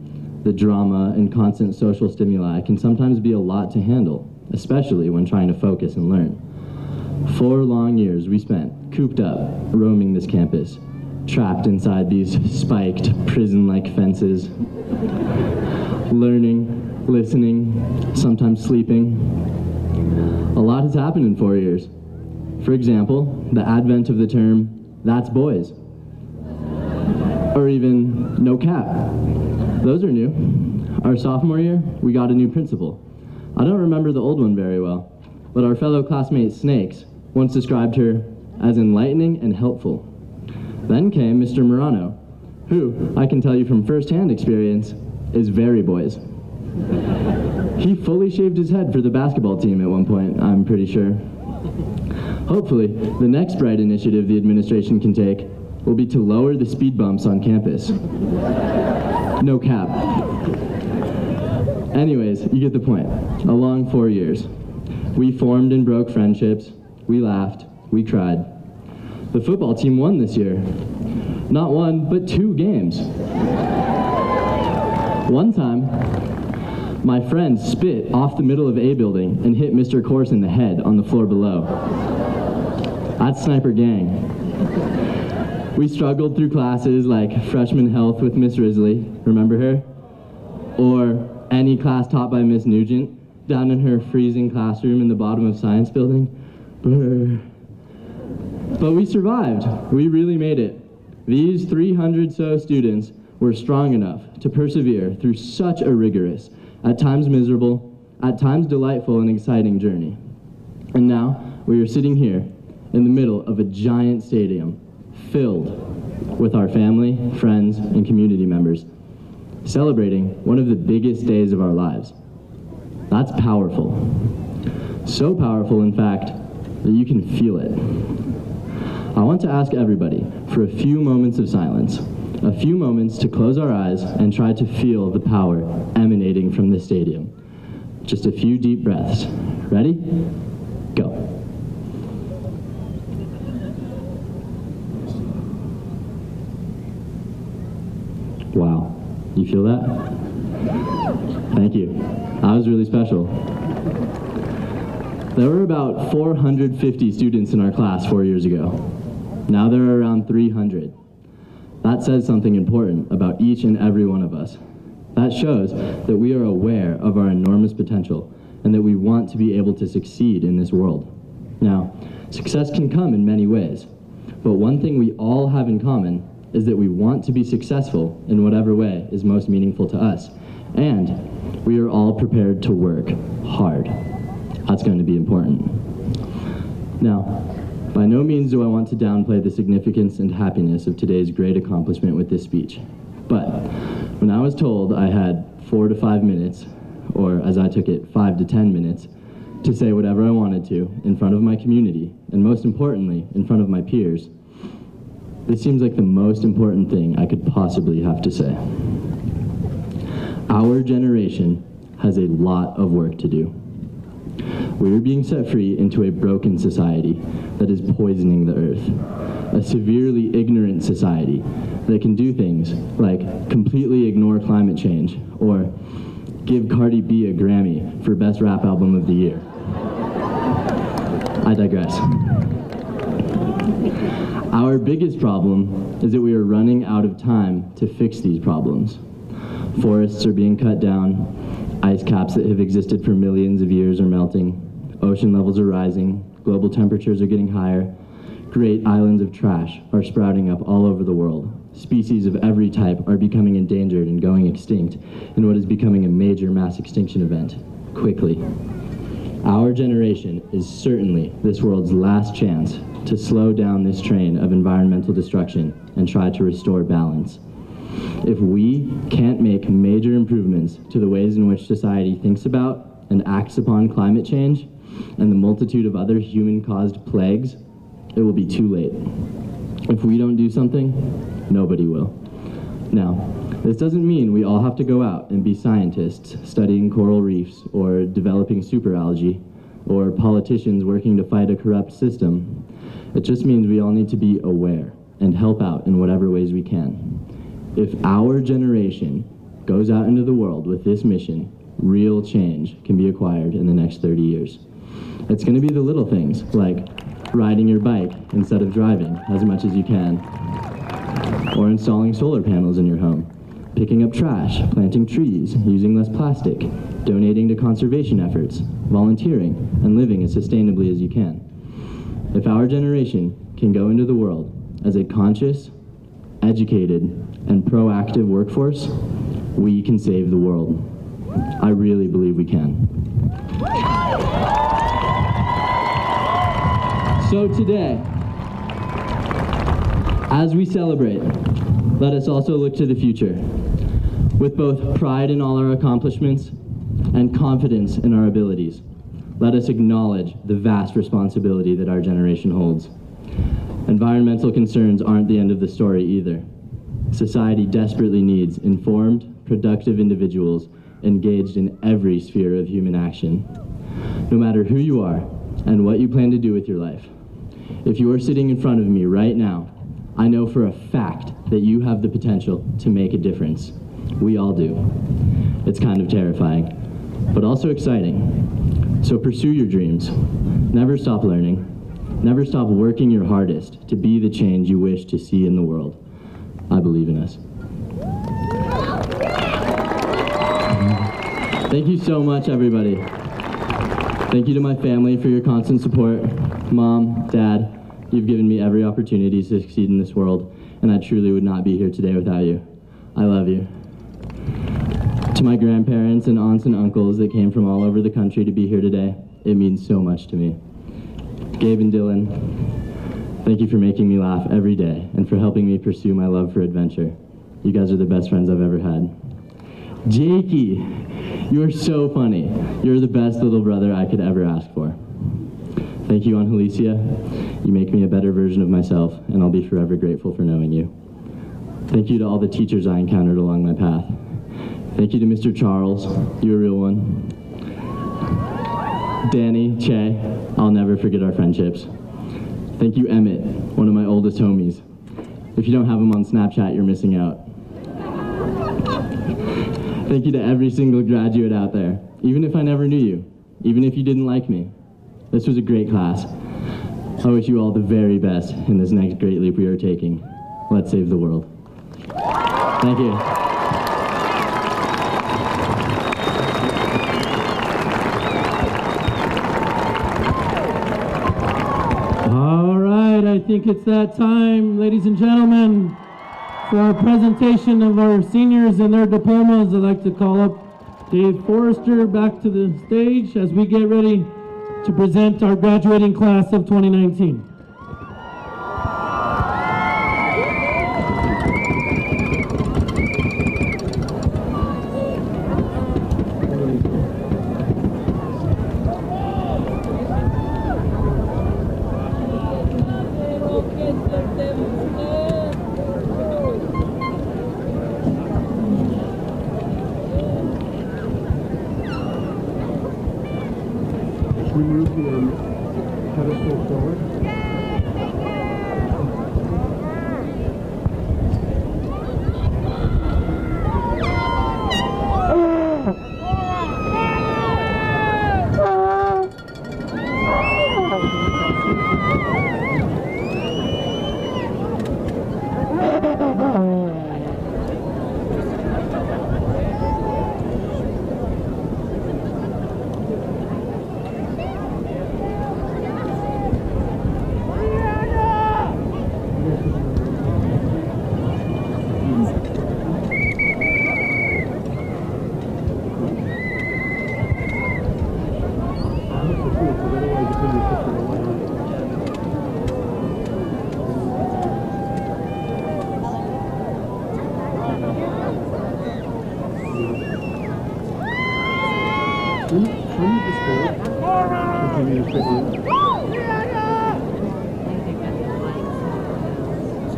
The drama and constant social stimuli can sometimes be a lot to handle, especially when trying to focus and learn. 4 long years we spent cooped up, roaming this campus, trapped inside these spiked, prison-like fences, learning, listening, sometimes sleeping. A lot has happened in 4 years. For example, the advent of the term, "that's boys," or even "no cap." Those are new. Our sophomore year, we got a new principal. I don't remember the old one very well, but our fellow classmate Snakes once described her as enlightening and helpful. Then came Mr. Morano, who, I can tell you from firsthand experience, is very boys. He fully shaved his head for the basketball team at one point, I'm pretty sure. Hopefully, the next bright initiative the administration can take will be to lower the speed bumps on campus. No cap. Anyways, you get the point. A long 4 years. We formed and broke friendships, we laughed, we cried. The football team won this year. Not one, but 2 games. One time, my friend spit off the middle of A building and hit Mr. Corse in the head on the floor below. That's Sniper Gang. We struggled through classes like freshman health with Miss Risley, remember her? Or any class taught by Miss Nugent down in her freezing classroom in the bottom of science building. Brr. But we survived. We really made it. These 300 so students were strong enough to persevere through such a rigorous, at times miserable, at times delightful and exciting journey. And now we are sitting here in the middle of a giant stadium filled with our family, friends, and community members, celebrating one of the biggest days of our lives. That's powerful. So powerful, in fact, that you can feel it. I want to ask everybody for a few moments of silence, a few moments to close our eyes and try to feel the power emanating from this stadium. Just a few deep breaths. Ready? Go. Wow. You feel that? Thank you. That was really special. There were about 450 students in our class 4 years ago. Now there are around 300. That says something important about each and every one of us. That shows that we are aware of our enormous potential and that we want to be able to succeed in this world. Now, success can come in many ways, but one thing we all have in common is that we want to be successful in whatever way is most meaningful to us, and we are all prepared to work hard. That's going to be important. Now, by no means do I want to downplay the significance and happiness of today's great accomplishment with this speech, but when I was told I had 4 to 5 minutes, or as I took it, 5 to 10 minutes, to say whatever I wanted to in front of my community, and most importantly, in front of my peers, this seems like the most important thing I could possibly have to say. Our generation has a lot of work to do. We are being set free into a broken society that is poisoning the earth. A severely ignorant society that can do things like completely ignore climate change or give Cardi B a Grammy for Best Rap Album of the Year. I digress. Our biggest problem is that we are running out of time to fix these problems. Forests are being cut down, ice caps that have existed for millions of years are melting, ocean levels are rising, global temperatures are getting higher, great islands of trash are sprouting up all over the world. Species of every type are becoming endangered and going extinct in what is becoming a major mass extinction event, quickly. Our generation is certainly this world's last chance to slow down this train of environmental destruction and try to restore balance. If we can't make major improvements to the ways in which society thinks about and acts upon climate change and the multitude of other human-caused plagues, it will be too late. If we don't do something, nobody will. Now, this doesn't mean we all have to go out and be scientists studying coral reefs or developing superalgae or politicians working to fight a corrupt system. It just means we all need to be aware and help out in whatever ways we can. If our generation goes out into the world with this mission, real change can be acquired in the next 30 years. It's going to be the little things, like riding your bike instead of driving as much as you can, or installing solar panels in your home, picking up trash, planting trees, using less plastic, donating to conservation efforts, volunteering, and living as sustainably as you can. If our generation can go into the world as a conscious, educated, and proactive workforce, we can save the world. I really believe we can. So today, As we celebrate, let us also look to the future. With both pride in all our accomplishments and confidence in our abilities, let us acknowledge the vast responsibility that our generation holds. Environmental concerns aren't the end of the story either. Society desperately needs informed, productive individuals engaged in every sphere of human action. No matter who you are and what you plan to do with your life, if you are sitting in front of me right now, I know for a fact that you have the potential to make a difference. We all do. It's kind of terrifying, but also exciting. So pursue your dreams. Never stop learning. Never stop working your hardest to be the change you wish to see in the world. I believe in us. Thank you so much, everybody. Thank you to my family for your constant support. Mom, Dad, you've given me every opportunity to succeed in this world, and I truly would not be here today without you. I love you. To my grandparents and aunts and uncles that came from all over the country to be here today, it means so much to me. Gabe and Dylan, thank you for making me laugh every day and for helping me pursue my love for adventure. You guys are the best friends I've ever had. Jakey, you are so funny. You're the best little brother I could ever ask for. Thank you, Aunt Alicia. You make me a better version of myself, and I'll be forever grateful for knowing you. Thank you to all the teachers I encountered along my path. Thank you to Mr. Charles. You're a real one. Danny, Che, I'll never forget our friendships. Thank you, Emmett, one of my oldest homies. If you don't have him on Snapchat, you're missing out. Thank you to every single graduate out there, even if I never knew you, even if you didn't like me. This was a great class. I wish you all the very best in this next great leap we are taking. Let's save the world. Thank you. All right, I think it's that time, ladies and gentlemen, for our presentation of our seniors and their diplomas. I'd like to call up Dave Forrester back to the stage as we get ready to present our graduating class of 2019. We move the pedestal forward.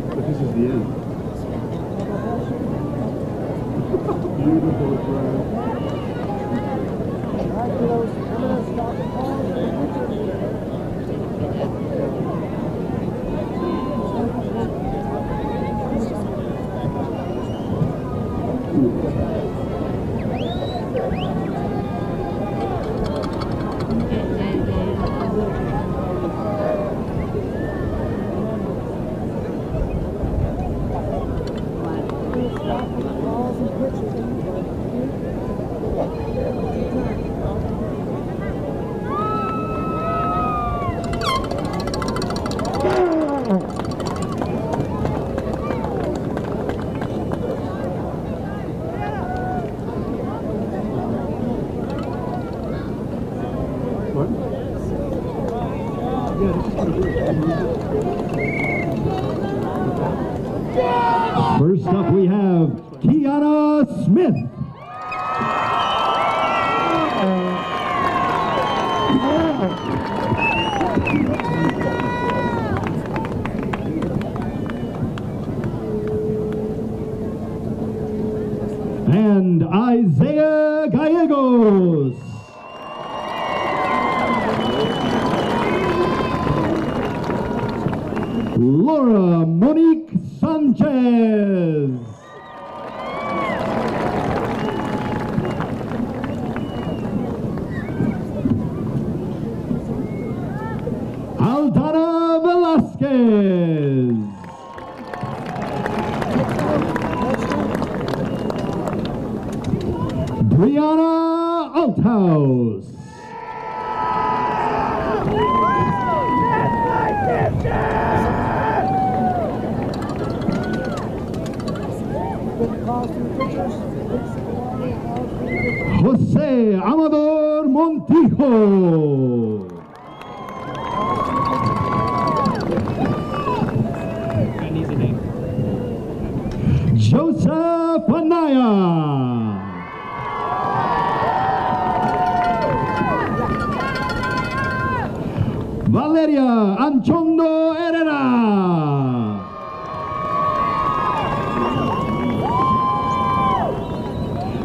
But this is the end. Beautiful drive. First up, we have Kiana Smith. And Isaiah Gallegos. Laura Monique Sanchez. Aldana Velasquez. Brianna Althaus. Jose Amador Montijo. Joseph Anaya. Valeria Anchondo Herrera.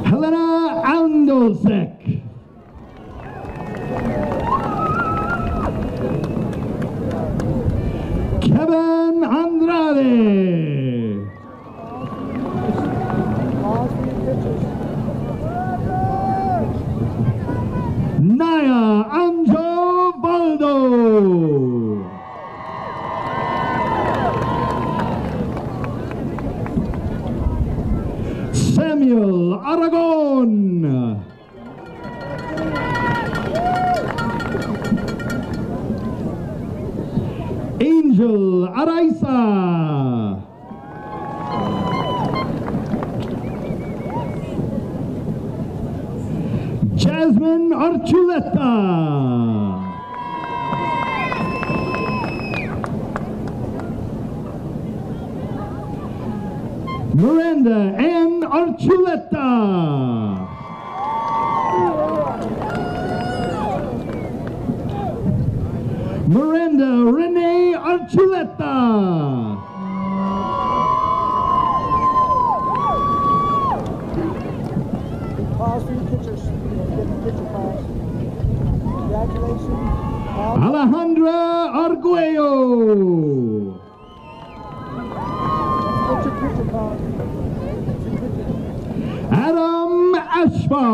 Helena Andolsek. Kevin Andrade. Naya Anjo Baldo. Samuel Aragon. Angel Araiza. Jasmine Archuleta. Miranda Ann Archuleta. Miranda Renee Archuleta. Pause for your pictures. Get the picture pause. Congratulations. Alejandra Arguello. Get your picture pause. Adam Ashba.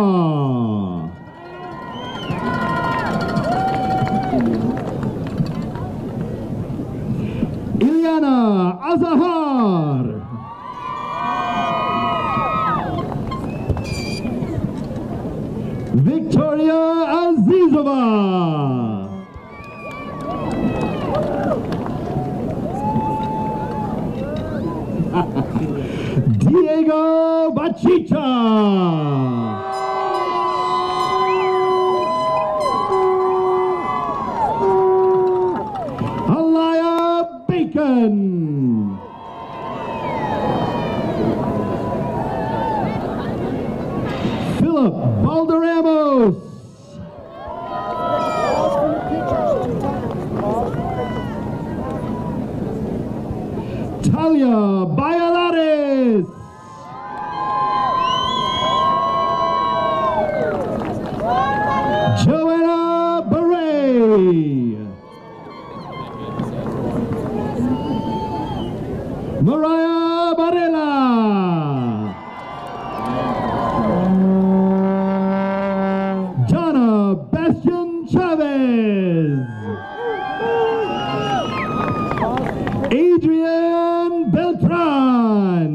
Ilyana Azahar. Victoria Azizova. Diego Bachicha. Alaya Bacon. Philip Valderramos. Talia Bayalares. Joanna Beret. Mariah Varela. Donna Bastian Chavez. Adrian Beltran.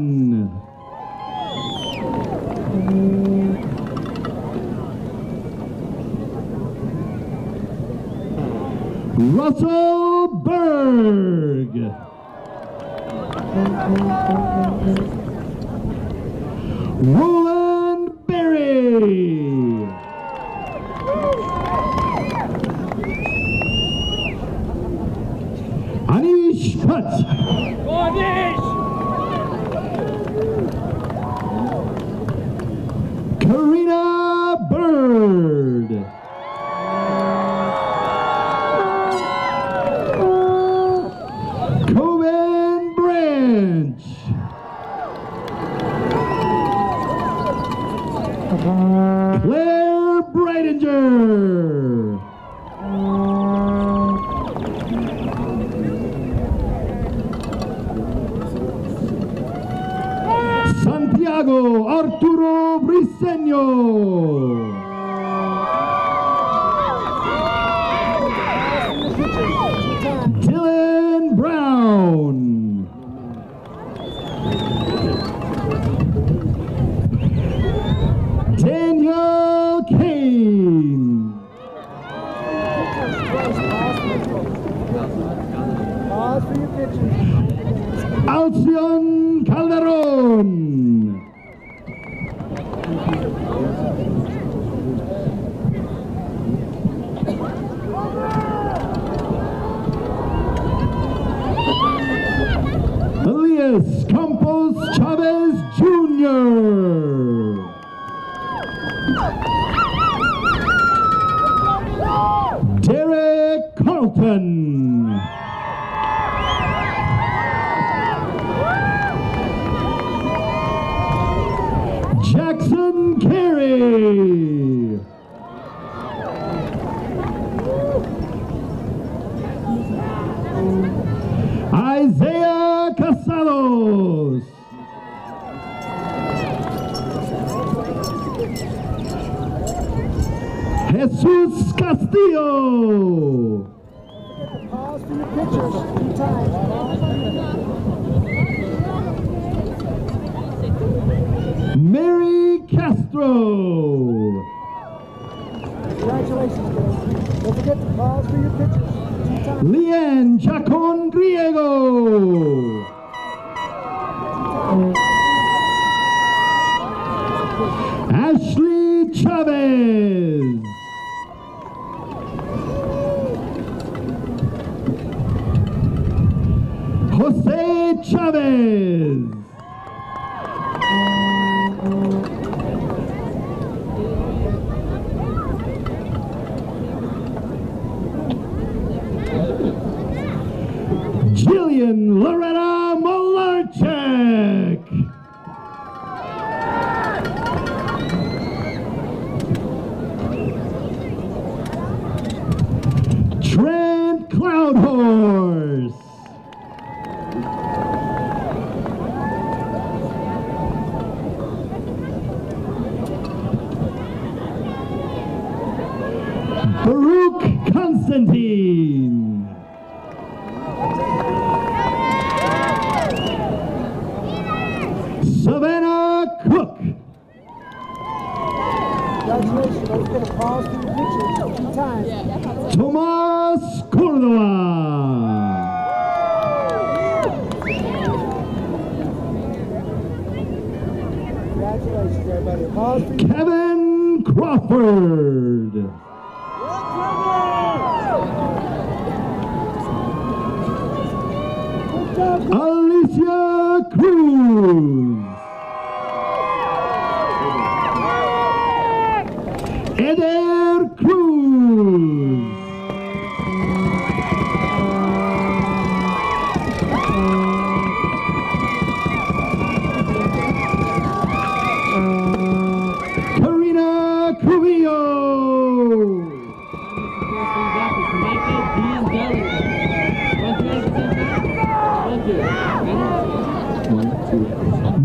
Russell Berg. Roland Berry. Beach putt. Karina Bird. Coben Branch. Claire Brightinger. Santiago Arturo Briseño. Dylan Brown. Daniel Kane. Alcion Calderon. Elias Campos Chavez Jr. Derek Carlton. Jackson Carey. Isaiah Casados. Jesus Castillo. Pause for your pictures 2 times. Mary Castro. Congratulations, guys. Don't forget to pause for your pictures 2 times. Leanne Chacon Griego. Ashley Chavez. Jose Chavez. Jillian Loretta Malarchek. Trent Cloudhorse. Baruch Constantine. Savannah Cook. Congratulations. Don't forget to pause for your pictures 2 times. Tomas Cordova. Congratulations, everybody. Pause for your Kevin Crawford. Alicia Cruz. Eder Cruz. Karina Cubillo.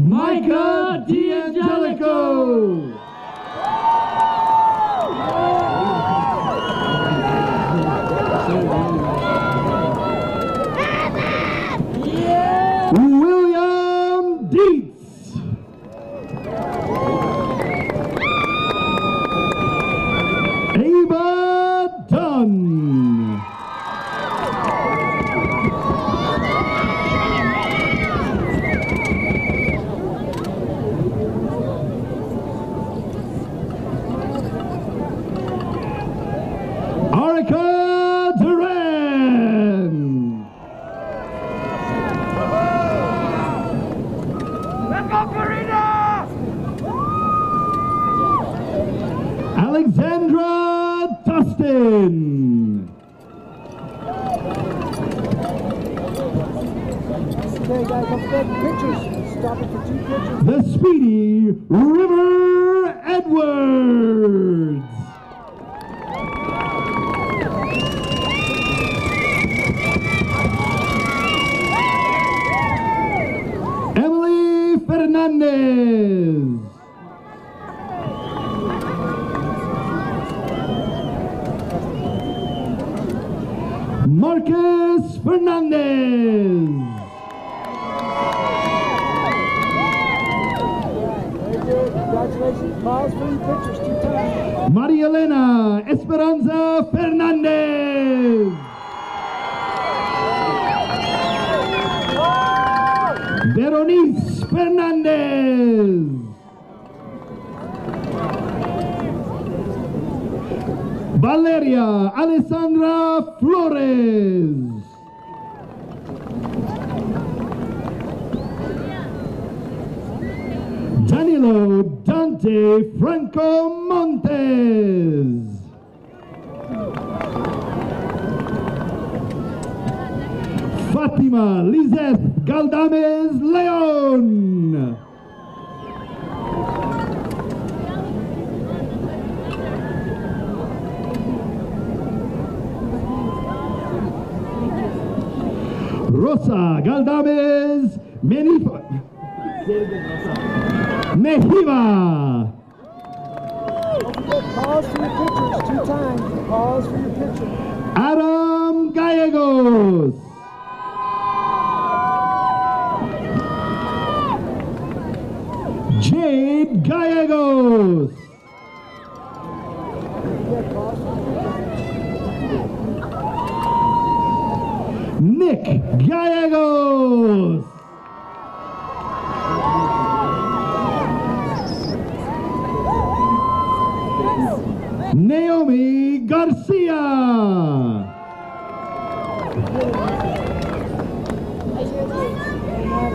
Micah D'Angelico. William Dietz. Ava Dunn. Okay, guys, don't forget pictures. Stop it for 2 pictures. The speedy River Edwards. Emily Fernandez. Marcus Fernandez. Very good. Congratulations. Pause for your pictures 2 times. Maria Elena Esperanza Fernandez. Veronice Fernandez. Valeria Alessandra Flores. Danilo Dante Franco Montes. Fatima Lizeth Galdames Leon. Rosa Galdames Mejiva. Don't forget, pause for your pictures 2 times. Pause for your picture. Adam Gallegos. Jade Gallegos. Nick Gallegos. Naomi Garcia.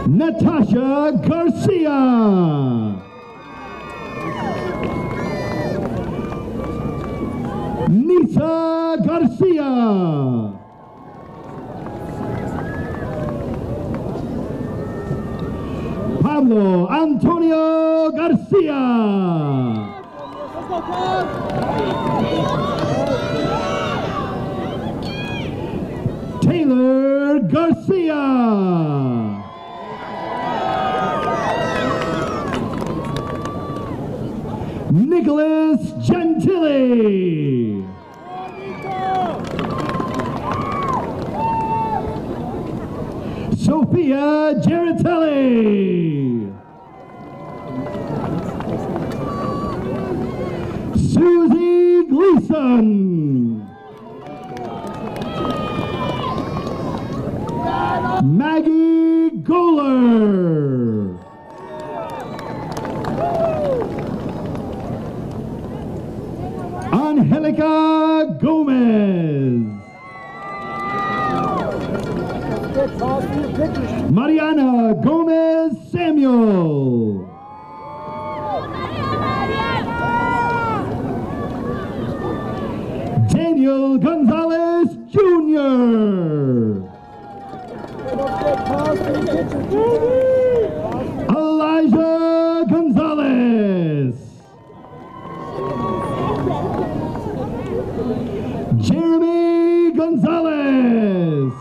Natasha Garcia. Nisa Garcia. Pablo Antonio Garcia. Taylor Garcia. Nicholas Gentili. Sophia Geratelli. Susie Gleason. Maggie Goler. Angelica Gomez. Mariana Gomez Samuel. Daniel Gonzalez Jr. Elijah Gonzalez. Jeremy Gonzalez.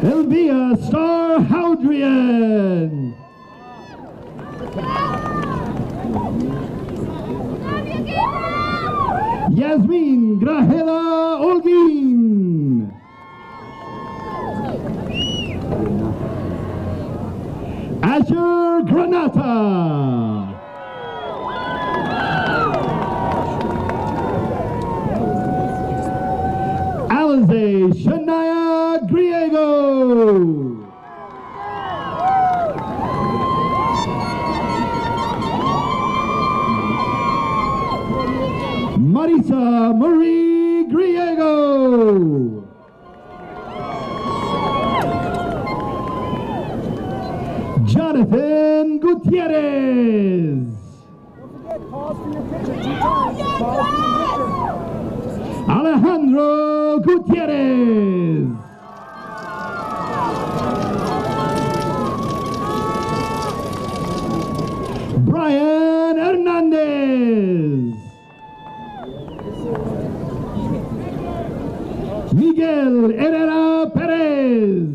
Elvia Star Houdrian. Yasmin Grahela Olguin. Asher Granata. Alize Shania Griego. Marisa Marie Griego. Jonathan Gutierrez. Pause for your picture 2 times. Pause for your picture. Alejandro Gutierrez. Brian Hernandez. Miguel Herrera Perez.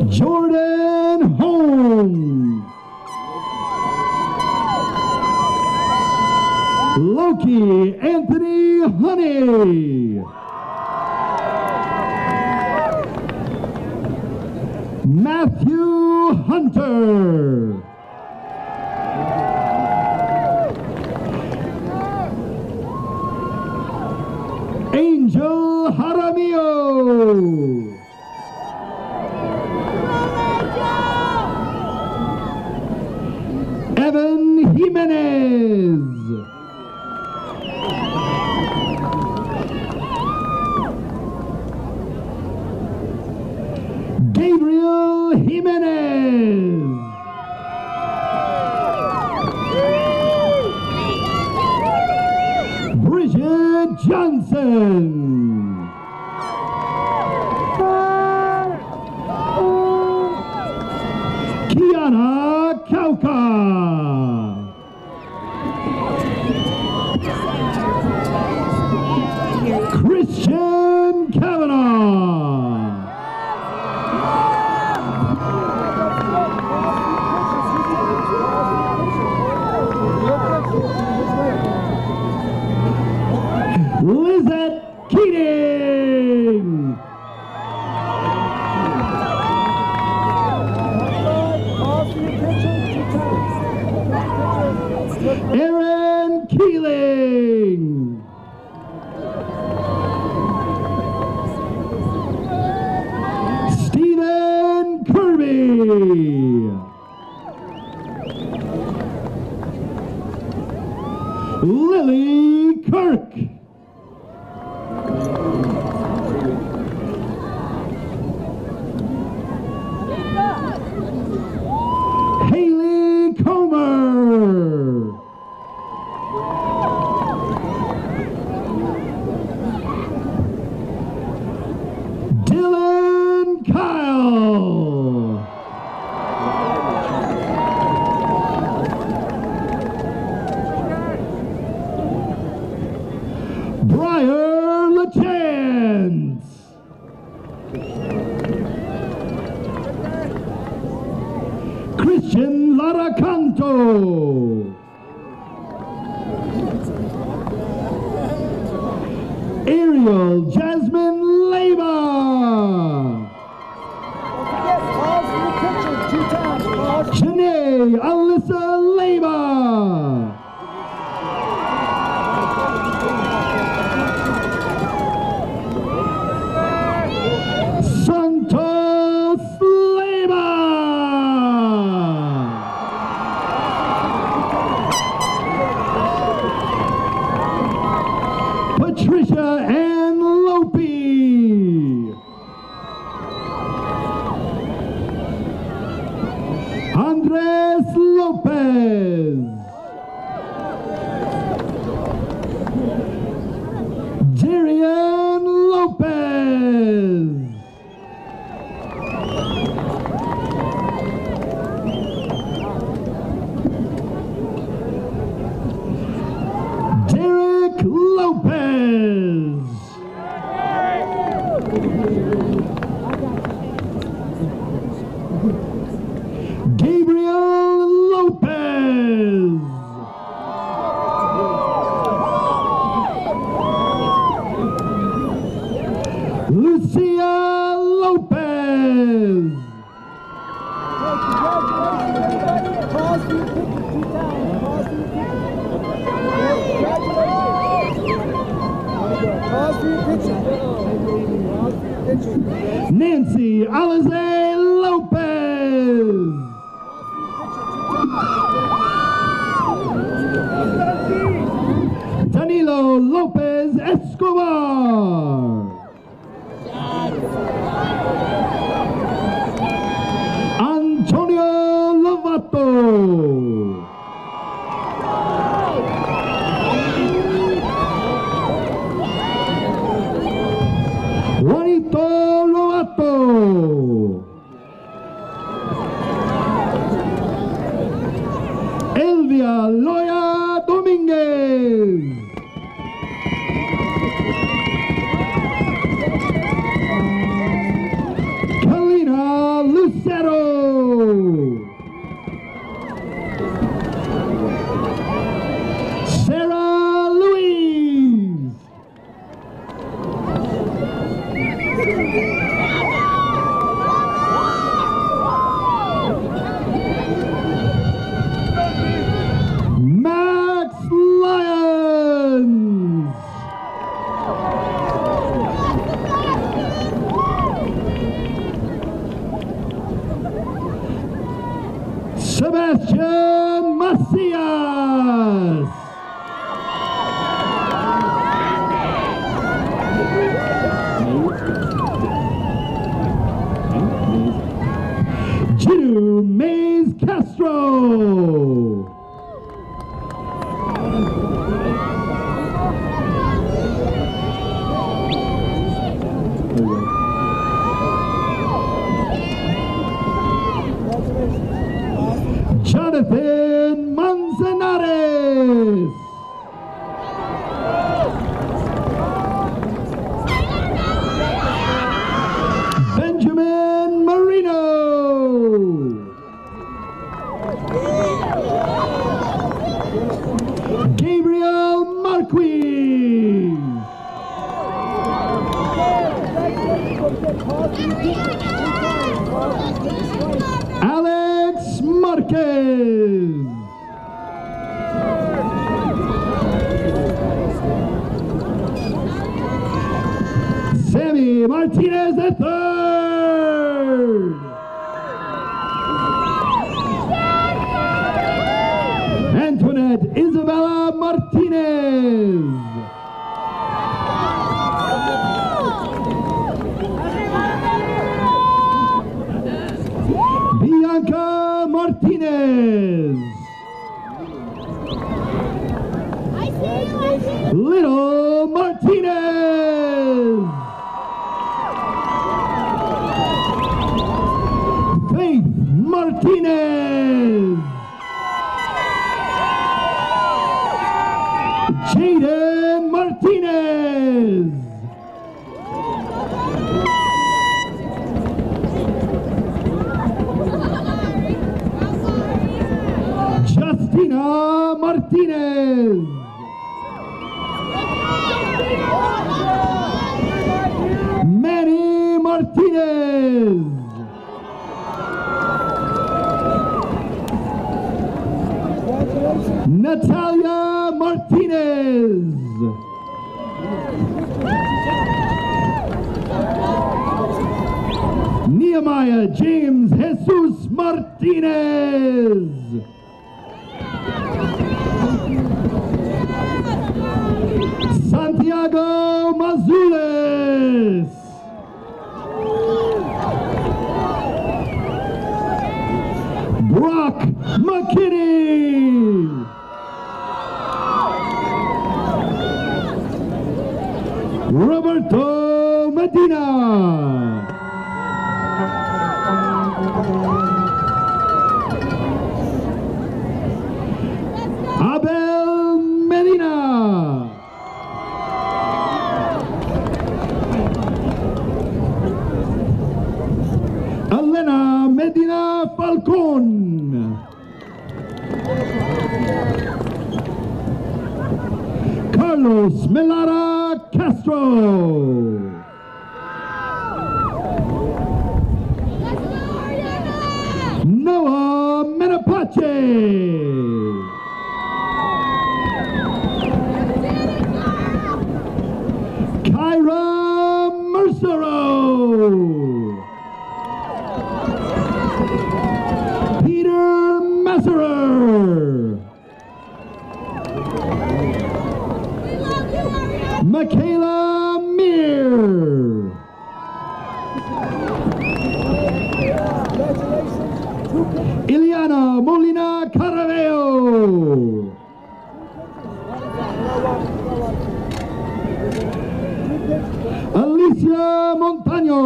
Jordan Holmes. Loki Anthony Honey. Matthew Hunter. Angel Jaramillo. Evan Jimenez. Gabriel Jimenez. Bridget Johnson. Kiana Kauka. Christian Kavanaugh. Lizette Keating. Aaron Keeling. Stephen Kirby. Lily Kirk. Haley Comer. Dylan Kyle. Briar LaChance. Christian Laracanto. Ariel Jasmine Leyva. Janae Alyssa Leyva. Santos Leyva. Patricia Ann Lope. Andres Lopez. Darian Lopez. Derek Lopez. Gabriel Lopez. Lucia Lopez. Pause for your picture 2 times. Pause for your picture. Pause for your picture. Pause for your picture. Nancy Alize Lopez. Danilo Lopez Escobar. Max Lyons. Sebastian Macias. Ginu Mays Castro. Jonathan Manzanares. Benjamin Marino. Gabriel Marquis. Alex Marquez. Sammy Martinez III. Antoinette Isabella Martinez. Bianca Martinez. Little Martinez. Faith Martinez. Jaden Martinez. Justina Martinez. Manny Martinez. Natalia Martinez. Nehemiah James Jesus Martinez. Santiago Mazules. Brock McKinney. Roberto Medina. Abel Medina. Elena Medina Falcon. Carlos Melara Castro. Noah Menapache. Kyra Mercero. Peter Messerer. Michaela Meir. Ileana Molina Caraveo. Alicia Montaño.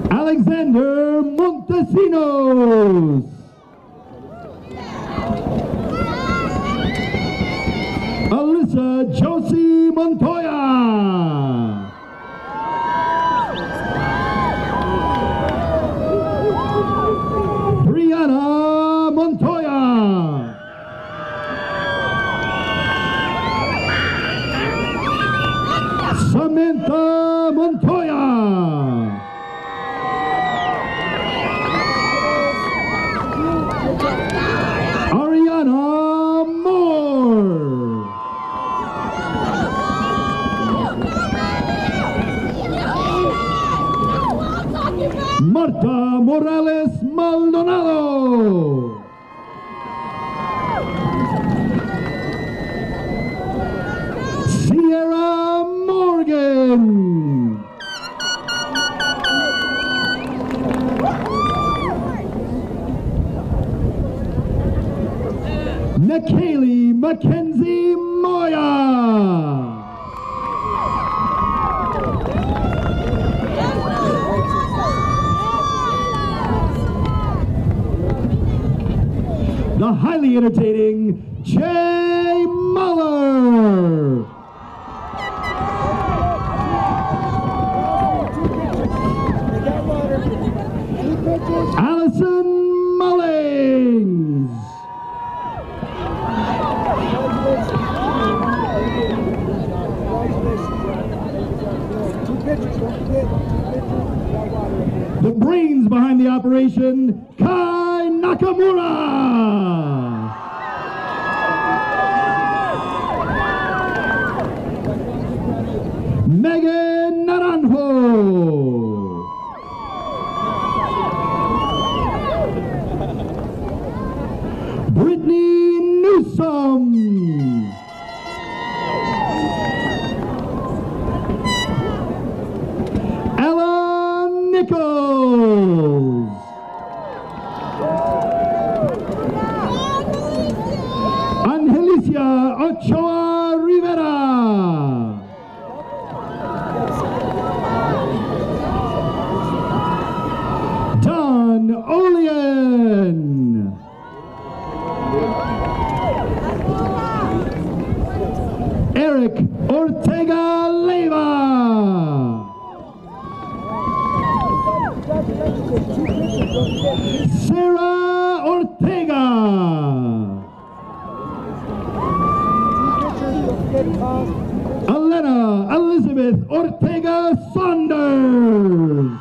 Alexander Montesinos. Alyssa Josie Montoya. Brianna Montoya. entertaining Jay Muller. Allison Mullings. The brains behind the operation, Kai Nakamura. Megan Naranjo. Brittany Newsom. Ella Nichols. Angelicia Ochoa Rivera. Don Olean. Eric Ortega Leyva. Sarah Ortega. Elena Elizabeth Ortega Saunders.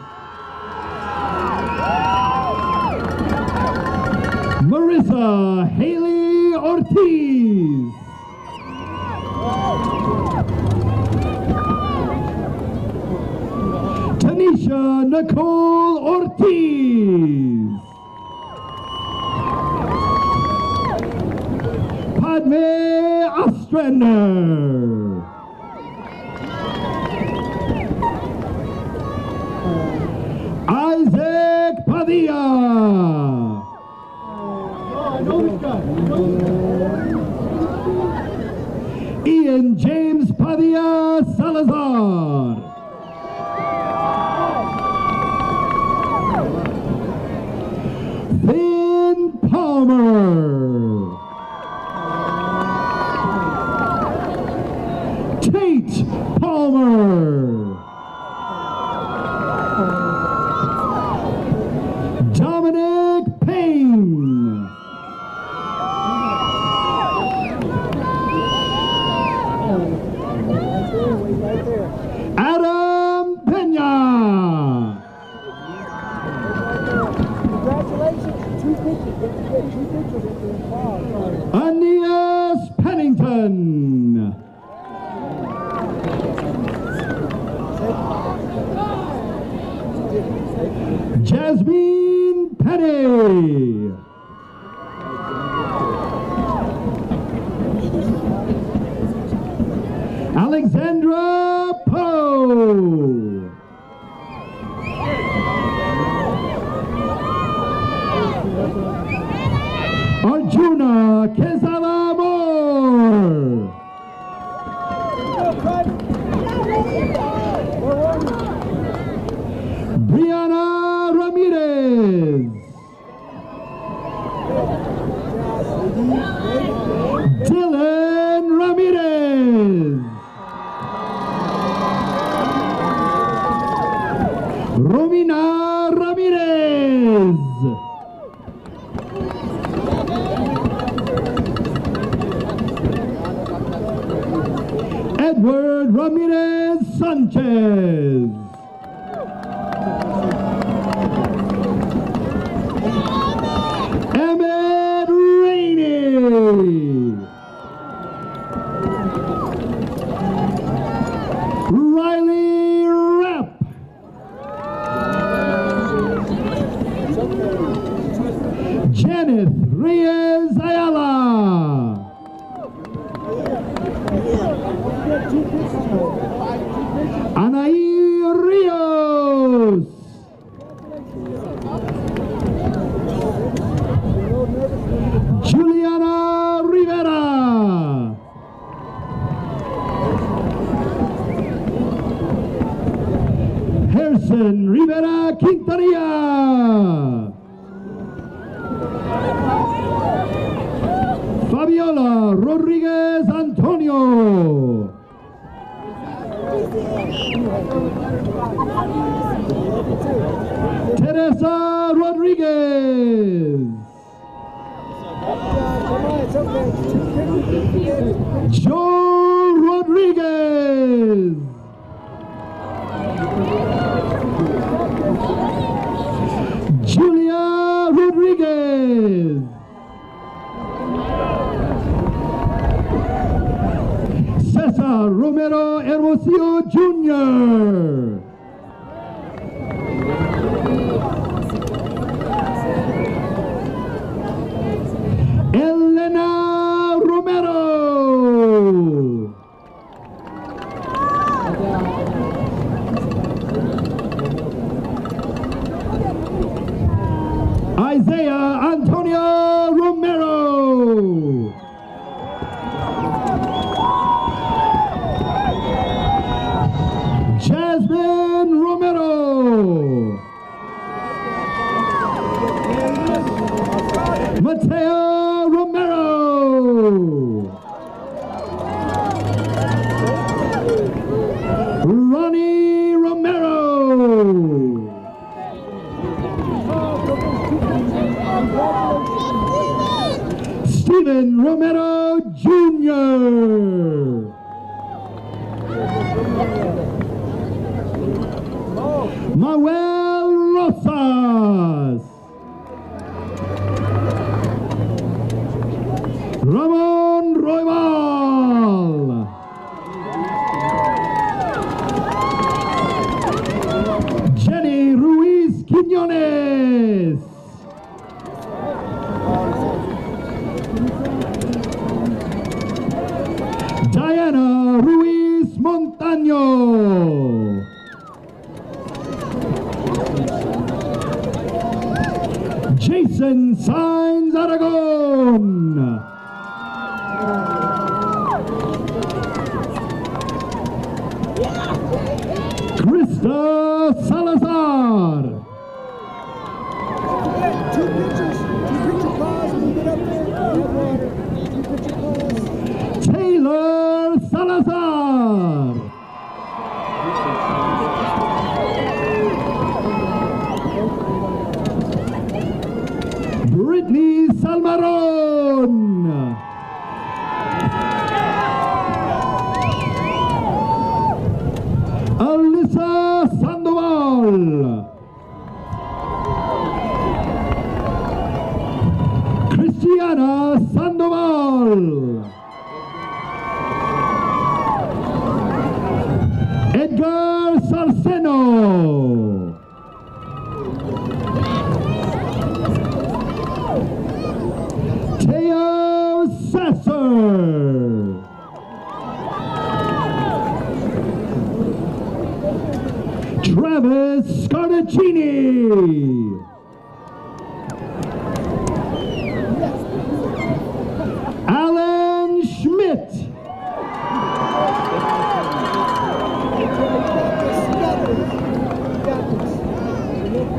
Marissa Haley Ortiz. Tanisha Nicole Ortiz. Padme Ostrander. Isaac Padilla. Ian James Padilla Salazar. Finn Palmer. Tate Palmer. Dominic Payne. Adam Pena. Aeneas Pennington. Jasmine Petty. Alexandra Poe. Arjuna Quesada Moore. Brianna Ramirez. Dylan Ramirez. Romina Ramirez. Edward Ramirez Sanchez. Emmett Rainey. Riley Rapp. Janet Reyes Ayala. Anaí Rios. Juliana Rivera. Harrison Rivera Quintanilla. Teresa Rodriguez. Joe Rodriguez. Julia Rodriguez. Cesar Romero Hermosillo Jr. Elena Romero. Isaiah Antonio Romero. Jasmine Romero. Mateo Romero. Ronnie Romero. Stephen Romero Jr. Manuel Rosas. Ramon Roybal. Jenny Ruiz Quiñones. Diana Ruiz Montaño. Jason Sainz Aragon. Krista Salazar. Two picture pause, move it up there. Two picture pause. Taylor Salazar. Brittany Salmaron. Alyssa Sandoval. Cristiana Sandoval. Edgar Sarceno. Teo Sasser. Travis Scartaccini. Alan Schmidt.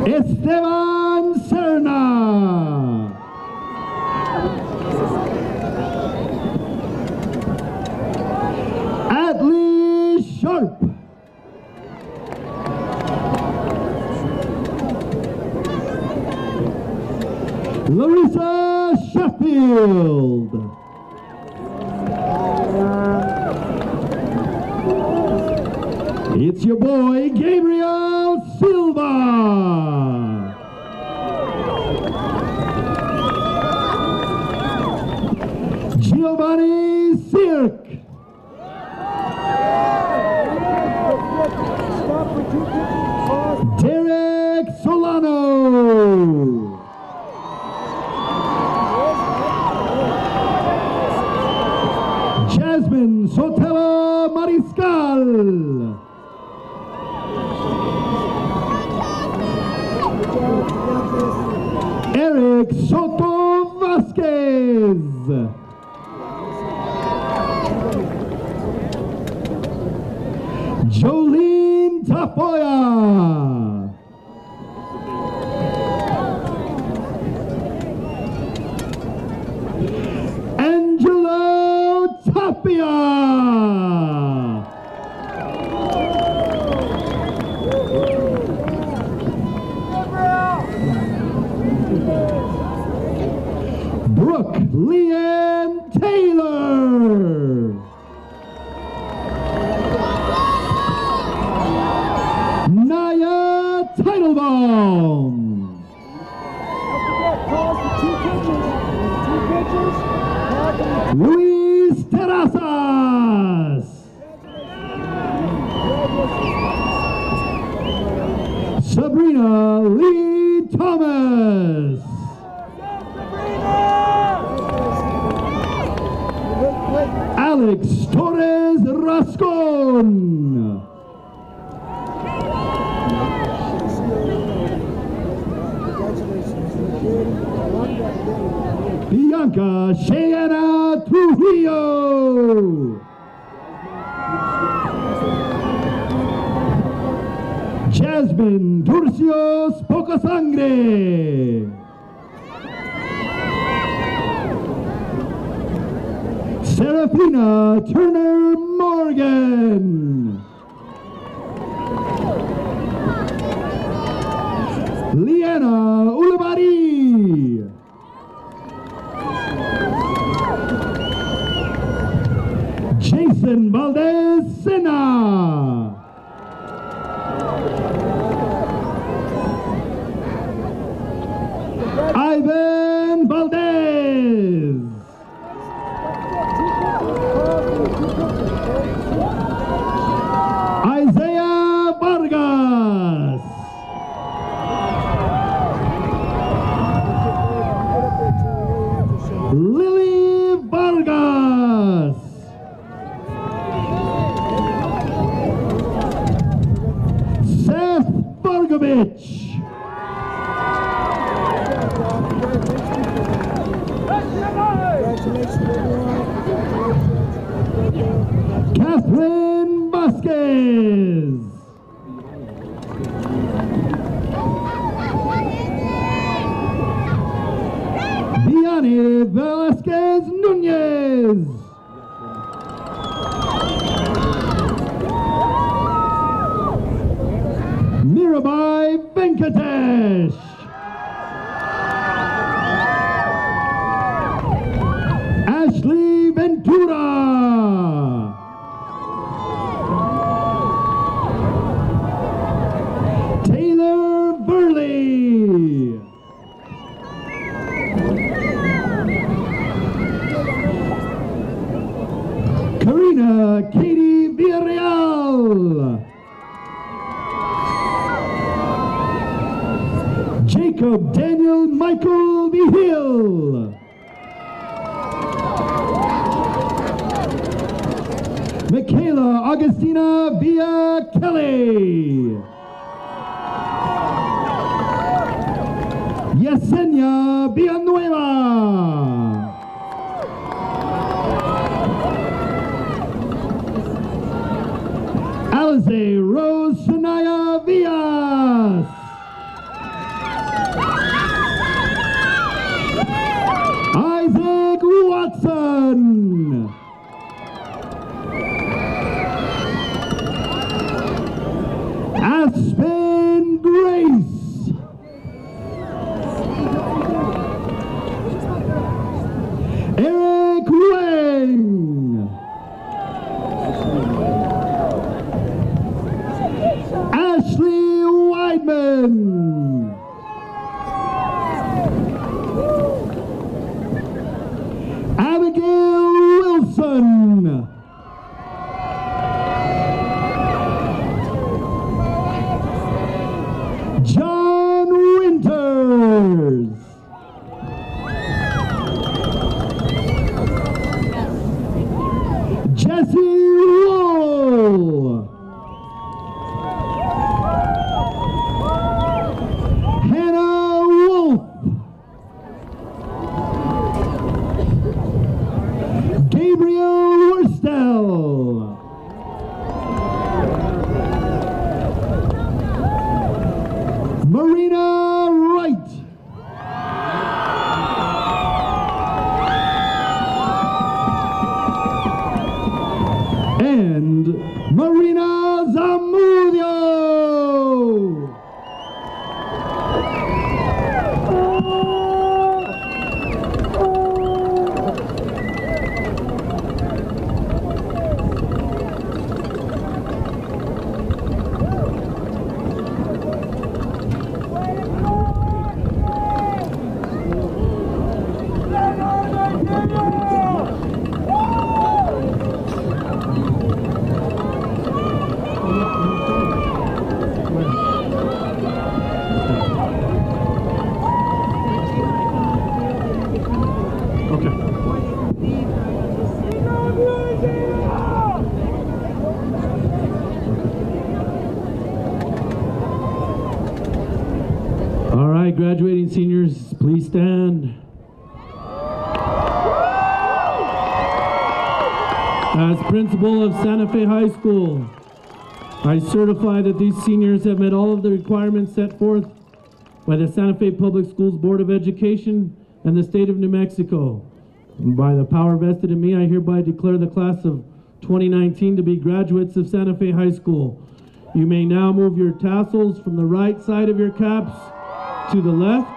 Esteban Serna. Adley Sharp. Larissa Sheffield. It's your boy, Gabriel Silva. Giovanni Sirk. Derek Solano. Jasmine Sotelo Mariscal. Eric Soto Vasquez. Jolene Tafoya. Angelo Tapia. Lee Thomas. Alex Torres Rascon. Bianca Shayana Trujillo. Jasmine Turcios Pocasangre. Serafina Turner Morgan. Liana Ulibarri. Jason Valdez Sena. Ivan Valdez. Isaiah Vargas. Lily Vargas. Seth Vargovich. Catherine Vasquez. Vianney Velasquez Nunez. Mirabai Venkatesh. Ashley Ventura. Taylor Burley. Karina Katie Villarreal. Jacob Daniel Michael Vigil. Michaela Augustina Villa Kelly. Yesenia Villanueva. Alize Rose Shania Villas. Isaac Watson. Aspen Grace. Eric Wang. Ashley Weidman. Abigail Wilson. John Winters. Jesse Wool. Hannah Wolf. Gabriel Worstel. Marina Wright. And Marina Zamudio. graduating seniors, please stand. As principal of Santa Fe High School, I certify that these seniors have met all of the requirements set forth by the Santa Fe Public Schools Board of Education and the state of New Mexico. And by the power vested in me, I hereby declare the class of 2019 to be graduates of Santa Fe High School. You may now move your tassels from the right side of your caps to the left.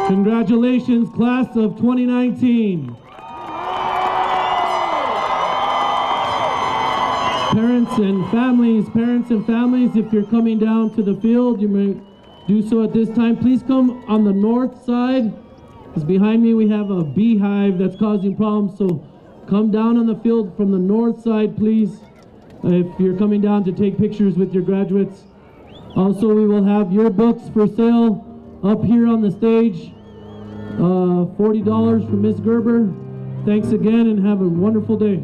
Congratulations, class of 2019. Parents and families, if you're coming down to the field, you may do so at this time. Please come on the north side, because behind me we have a beehive that's causing problems, so come down on the field from the north side, please, if you're coming down to take pictures with your graduates. Also, we will have your books for sale up here on the stage. $40 from Miss Gerber. Thanks again and have a wonderful day.